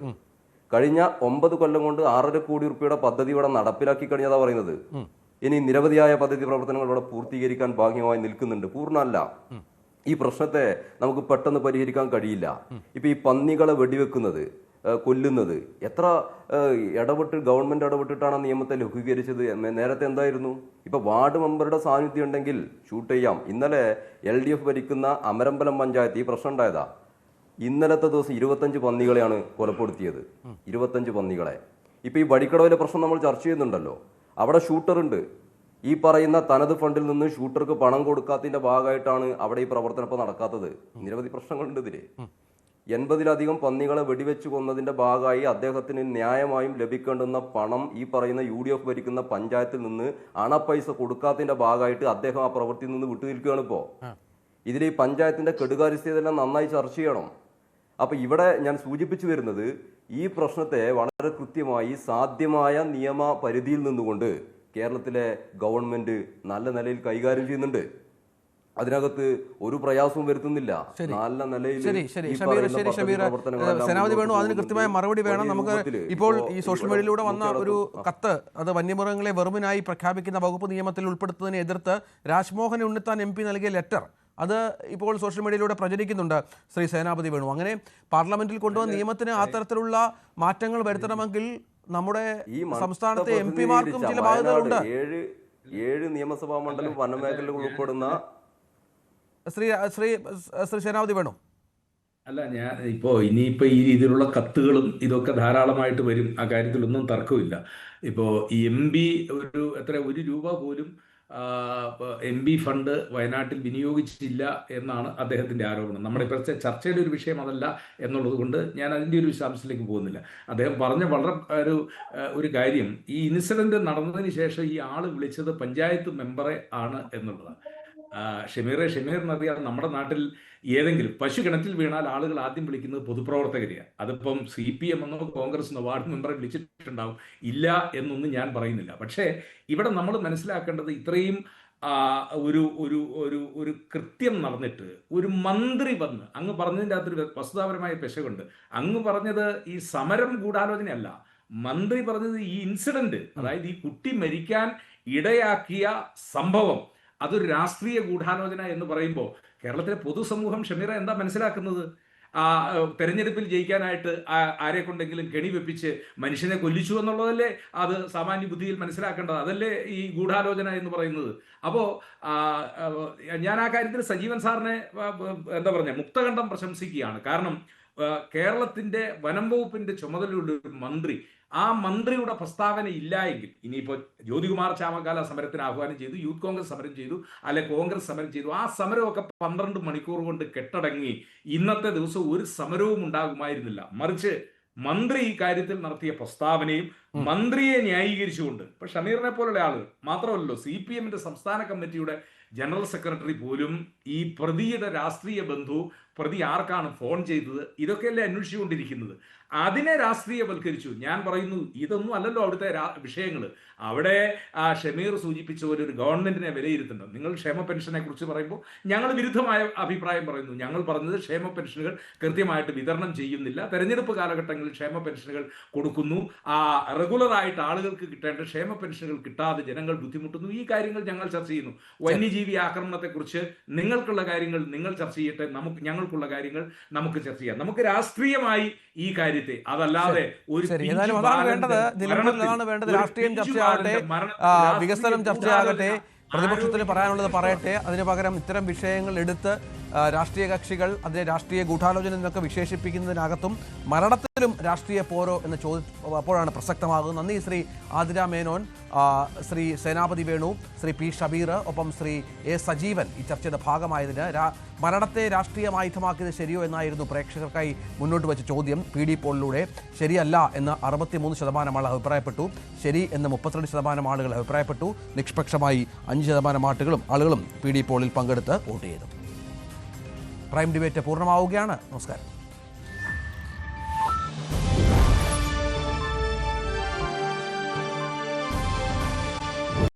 കഴിഞ്ഞ 9 കൊല്ലം കൊണ്ട് 6.5 കോടി രൂപയുടെ പദ്ധതി ഇവിടെ നടപ്പിലാക്കി കഴിഞ്ഞതാ പറയുന്നത്. ഇനി നിരവധിയായ പദ്ധതി പ്രവർത്തനങ്ങൾ ഇവിടെ പൂർത്തീകരിക്കാൻ ഭാഗ്യമായി നിൽക്കുന്നുണ്ട്. പൂർണ്ണമല്ല. ഈ പ്രശ്നത്തെ നമുക്ക് പെട്ടെന്ന് പരിഹരിക്കാൻ കഴിയില്ല. ഇപ്പം ഈ പന്നികളെ വെടിവെക്കുന്നത്, കൊല്ലുന്നത് എത്ര ഗവൺമെന്റ് ഇടപെട്ടിട്ടാണ് നിയമത്തെ ലഘൂകരിച്ചത്. നേരത്തെ എന്തായിരുന്നു? ഇപ്പൊ വാർഡ് മെമ്പറുടെ സാന്നിധ്യം ഉണ്ടെങ്കിൽ ഷൂട്ട് ചെയ്യാം. ഇന്നലെ LDF ഭരിക്കുന്ന അമരമ്പലം പഞ്ചായത്ത് ഈ പ്രശ്നം ഉണ്ടായതാ. ഇന്നലത്തെ ദിവസം 25 പന്നികളെയാണ് കൊലപ്പെടുത്തിയത്. 25 പന്നികളെ. ഇപ്പൊ ഈ വഴിക്കടവിലെ പ്രശ്നം നമ്മൾ ചർച്ച ചെയ്യുന്നുണ്ടല്ലോ. അവിടെ ഷൂട്ടറുണ്ട്. ഈ പറയുന്ന തനത് ഫണ്ടിൽ നിന്ന് ഷൂട്ടർക്ക് പണം കൊടുക്കാത്തതിന്റെ ഭാഗമായിട്ടാണ് അവിടെ ഈ പ്രവർത്തനം ഇപ്പോൾ നടക്കാത്തത്. നിരവധി പ്രശ്നങ്ങളുണ്ട് ഇതില്. 80-ലധികം പന്നികളെ വെടിവെച്ച് കൊന്നതിന്റെ ഭാഗമായി അദ്ദേഹത്തിന് ന്യായമായും ലഭിക്കേണ്ടുന്ന പണം ഈ പറയുന്ന UDF ഭരിക്കുന്ന പഞ്ചായത്തിൽ നിന്ന് അണപ്പൈസ കൊടുക്കാത്തതിന്റെ ഭാഗമായിട്ട് അദ്ദേഹം ആ പ്രവൃത്തിയിൽ നിന്ന് വിട്ടുനിൽക്കുകയാണ്. ഇപ്പോൾ ഇതിൽ ഈ പഞ്ചായത്തിന്റെ കെടുകാര്യസ്ഥതയെല്ലാം നന്നായി ചർച്ച ചെയ്യണം. അപ്പൊ ഇവിടെ ഞാൻ സൂചിപ്പിച്ചു വരുന്നത്, ഈ പ്രശ്നത്തെ വളരെ കൃത്യമായി സാധ്യമായ നിയമ പരിധിയിൽ നിന്നുകൊണ്ട് കേരളത്തിലെ ഗവൺമെന്റ് നല്ല നിലയിൽ കൈകാര്യം ചെയ്യുന്നുണ്ട്. അതിനകത്ത് ഒരു പ്രയാസവും വരുത്തുന്നില്ല. നല്ല നിലയിൽ സേനാപതി വേണു, അതിന് കൃത്യമായ മറുപടി വേണം. നമുക്ക് ഇപ്പോൾ ഈ സോഷ്യൽ മീഡിയയിലൂടെ വന്ന ഒരു കത്ത്, അത് വന്യമൃഗങ്ങളെ വെറുമിനായി പ്രഖ്യാപിക്കുന്ന വകുപ്പ് നിയമത്തിൽ ഉൾപ്പെടുത്തുന്നതിനെ എതിർത്ത് രാജ്മോഹൻ ഉണ്ണിത്താൻ MP നൽകിയ ലെറ്റർ, അത് ഇപ്പോൾ സോഷ്യൽ മീഡിയയിലൂടെ പ്രചരിക്കുന്നുണ്ട്. ശ്രീ സേനാപതി വേണു, അങ്ങനെ പാർലമെന്റിൽ കൊണ്ടുവന്ന നിയമത്തിന് ആ തരത്തിലുള്ള മാറ്റങ്ങൾ വരുത്തണമെങ്കിൽ നമ്മുടെ സംസ്ഥാനത്തെ MP-മാർക്കും ചില ബാധ്യതകളുണ്ട്. 7 നിയമസഭാ മണ്ഡലം വനമേഖലകൾ ഉൾപ്പെടുന്ന ശ്രീ സേനാപതി വേണു. അല്ല, ഞാൻ ഇനിയിപ്പോൾ ഈ രീതിയിലുള്ള കത്തുകളും ഇതൊക്കെ ധാരാളമായിട്ട് വരും. ആ കാര്യത്തിലൊന്നും തർക്കമില്ല. ഇപ്പോൾ ഈ MP ഒരു രൂപ പോലും MP ഫണ്ട് വയനാട്ടിൽ വിനിയോഗിച്ചില്ല എന്നാണ് അദ്ദേഹത്തിൻ്റെ ആരോപണം. നമ്മുടെ ഇപ്പോഴത്തെ ചർച്ചയുടെ ഒരു വിഷയം അതല്ല എന്നുള്ളത് കൊണ്ട് ഞാൻ അതിൻ്റെ ഒരു വിശദാംശത്തിലേക്ക് പോകുന്നില്ല. അദ്ദേഹം പറഞ്ഞ വളരെ ഒരു കാര്യം, ഈ ഇൻസിഡൻറ്റ് നടന്നതിന് ശേഷം ഈ ആൾ വിളിച്ചത് പഞ്ചായത്ത് മെമ്പറെ ആണ് എന്നുള്ളതാണ്. ഷമീർ എന്നറിയാം, നമ്മുടെ നാട്ടിൽ ഏതെങ്കിലും പശു കിണറ്റിൽ വീണാൽ ആളുകൾ ആദ്യം വിളിക്കുന്നത് പൊതുപ്രവർത്തകരെയാണ്. അതിപ്പം CPM എന്നോ കോൺഗ്രസ് എന്നോ വാർഡ് മെമ്പറെ വിളിച്ചിട്ടുണ്ടാവും, ഇല്ല എന്നൊന്നും ഞാൻ പറയുന്നില്ല. പക്ഷേ ഇവിടെ നമ്മൾ മനസ്സിലാക്കേണ്ടത്, ഇത്രയും ഒരു ഒരു ഒരു ഒരു കൃത്യം നടന്നിട്ട് ഒരു മന്ത്രി വന്ന് അങ്ങ് പറഞ്ഞതിൻ്റെ അകത്തൊരു വസ്തുതാപരമായ പെശകുണ്ട്. അങ്ങ് പറഞ്ഞത് ഈ സമരം ഗൂഢാലോചനയല്ല, മന്ത്രി പറഞ്ഞത് ഈ ഇൻസിഡന്റ്, അതായത് ഈ കുട്ടി മരിക്കാൻ ഇടയാക്കിയ സംഭവം അതൊരു രാഷ്ട്രീയ ഗൂഢാലോചന എന്ന് പറയുമ്പോൾ കേരളത്തിലെ പൊതുസമൂഹം ഷമീറ എന്താ മനസ്സിലാക്കുന്നത്? തെരഞ്ഞെടുപ്പിൽ ജയിക്കാനായിട്ട് ആരെ കൊണ്ടെങ്കിലും കെണി വെപ്പിച്ച് മനുഷ്യനെ കൊല്ലിച്ചു എന്നുള്ളതല്ലേ അത് സാമാന്യ ബുദ്ധിയിൽ മനസ്സിലാക്കേണ്ടത്? അതല്ലേ ഈ ഗൂഢാലോചന എന്ന് പറയുന്നത്? അപ്പോൾ ഞാൻ ആ കാര്യത്തിൽ സജീവൻ സാറിനെ എന്താ പറഞ്ഞ മുക്തകണ്ഠം പ്രശംസിക്കുകയാണ്. കാരണം കേരളത്തിന്റെ വനം വകുപ്പിന്റെ ചുമതലയുള്ള ഒരു മന്ത്രി, ആ മന്ത്രിയുടെ പ്രസ്താവന ഇല്ലായെങ്കിൽ ഇനിയിപ്പോൾ ജ്യോതികുമാർ ചാമക്കാല സമരത്തിന് ആഹ്വാനം ചെയ്തു, യൂത്ത് കോൺഗ്രസ് സമരം ചെയ്തു, അല്ലെ കോൺഗ്രസ് സമരം ചെയ്തു, ആ സമരമൊക്കെ 12 മണിക്കൂർ കൊണ്ട് കെട്ടടങ്ങി ഇന്നത്തെ ദിവസം ഒരു സമരവും ഉണ്ടാകുമായിരുന്നില്ല. മറിച്ച് മന്ത്രി ഈ കാര്യത്തിൽ നടത്തിയ പ്രസ്താവനയും മന്ത്രിയെ ന്യായീകരിച്ചുകൊണ്ട്, ഇപ്പൊ ഷമീറിനെ പോലുള്ള ആളുകൾ മാത്രമല്ലല്ലോ, CPM-ന്റെ സംസ്ഥാന കമ്മിറ്റിയുടെ ജനറൽ സെക്രട്ടറി പോലും ഈ പ്രതിയുടെ രാഷ്ട്രീയ ബന്ധു, പ്രതി ആർക്കാണ് ഫോൺ ചെയ്തത്, ഇതൊക്കെയല്ലേ അന്വേഷിച്ചുകൊണ്ടിരിക്കുന്നത്. അതിനെ രാഷ്ട്രീയവൽക്കരിച്ചു. ഞാൻ പറയുന്നു, ഇതൊന്നും അല്ലല്ലോ അവിടുത്തെ വിഷയങ്ങൾ. അവിടെ ഷമീർ സൂചിപ്പിച്ച പോലെ ഒരു ഗവൺമെന്റിനെ വിലയിരുത്തുന്നുണ്ട്. നിങ്ങൾ ക്ഷേമ പെൻഷനെ കുറിച്ച് പറയുമ്പോൾ ഞങ്ങൾ വിരുദ്ധമായ അഭിപ്രായം പറയുന്നു. ഞങ്ങൾ പറഞ്ഞത് ക്ഷേമ പെൻഷനുകൾ കൃത്യമായിട്ട് വിതരണം ചെയ്യുന്നില്ല, തെരഞ്ഞെടുപ്പ് കാലഘട്ടങ്ങളിൽ ക്ഷേമ പെൻഷനുകൾ കൊടുക്കുന്നു, റെഗുലറായിട്ട് ആളുകൾക്ക് കിട്ടേണ്ട ക്ഷേമ പെൻഷനുകൾ കിട്ടാതെ ജനങ്ങൾ ബുദ്ധിമുട്ടുന്നു. ഈ കാര്യങ്ങൾ ഞങ്ങൾ ചർച്ച ചെയ്യുന്നു. വന്യജീവി ആക്രമണത്തെക്കുറിച്ച് നിങ്ങൾക്കുള്ള കാര്യങ്ങൾ നിങ്ങൾ ചർച്ച ചെയ്യട്ടെ, ഞങ്ങൾക്കുള്ള കാര്യങ്ങൾ നമുക്ക് ചർച്ച ചെയ്യാം. നമുക്ക് രാഷ്ട്രീയമായി ഈ കാര്യത്തെ, അതല്ലാതെ ഒരു വേണ്ടത് രാഷ്ട്രീയം ചർച്ചയാകട്ടെ, വികസനം ചർച്ചയാകട്ടെ, പ്രതിപക്ഷത്തിന് പറയാനുള്ളത് പറയട്ടെ. അതിന് പകരം ഇത്തരം വിഷയങ്ങൾ എടുത്ത് രാഷ്ട്രീയ കക്ഷികൾ അതിനെ രാഷ്ട്രീയ ഗൂഢാലോചന എന്നൊക്കെ വിശേഷിപ്പിക്കുന്നതിനകത്തും മരണത്തിലും രാഷ്ട്രീയ പോരോ എന്ന ചോദ്യം അപ്പോഴാണ് പ്രസക്തമാകുന്നത്. നന്ദി ശ്രീ ആതിര മേനോൻ, ശ്രീ സേനാപതി വേണു, ശ്രീ പി ഷബീർ, ഒപ്പം ശ്രീ എ സജീവൻ ഈ ചർച്ചയുടെ ഭാഗമായതിന്. മരണത്തെ രാഷ്ട്രീയമായുധമാക്കിയത് ശരിയോ എന്നായിരുന്നു പ്രേക്ഷകർക്കായി മുന്നോട്ട് വെച്ച ചോദ്യം. PD പോളിലൂടെ ശരിയല്ല എന്ന് 63% ആളുകൾ അഭിപ്രായപ്പെട്ടു, ശരി എന്ന് 32% ആളുകൾ അഭിപ്രായപ്പെട്ടു. നിഷ്പക്ഷമായി 5% ആളുകളും PD പോളിൽ പങ്കെടുത്ത് വോട്ട് ചെയ്തു. പ്രൈം ഡിബേറ്റ് പൂർണ്ണമാവുകയാണ്. നമസ്കാരം.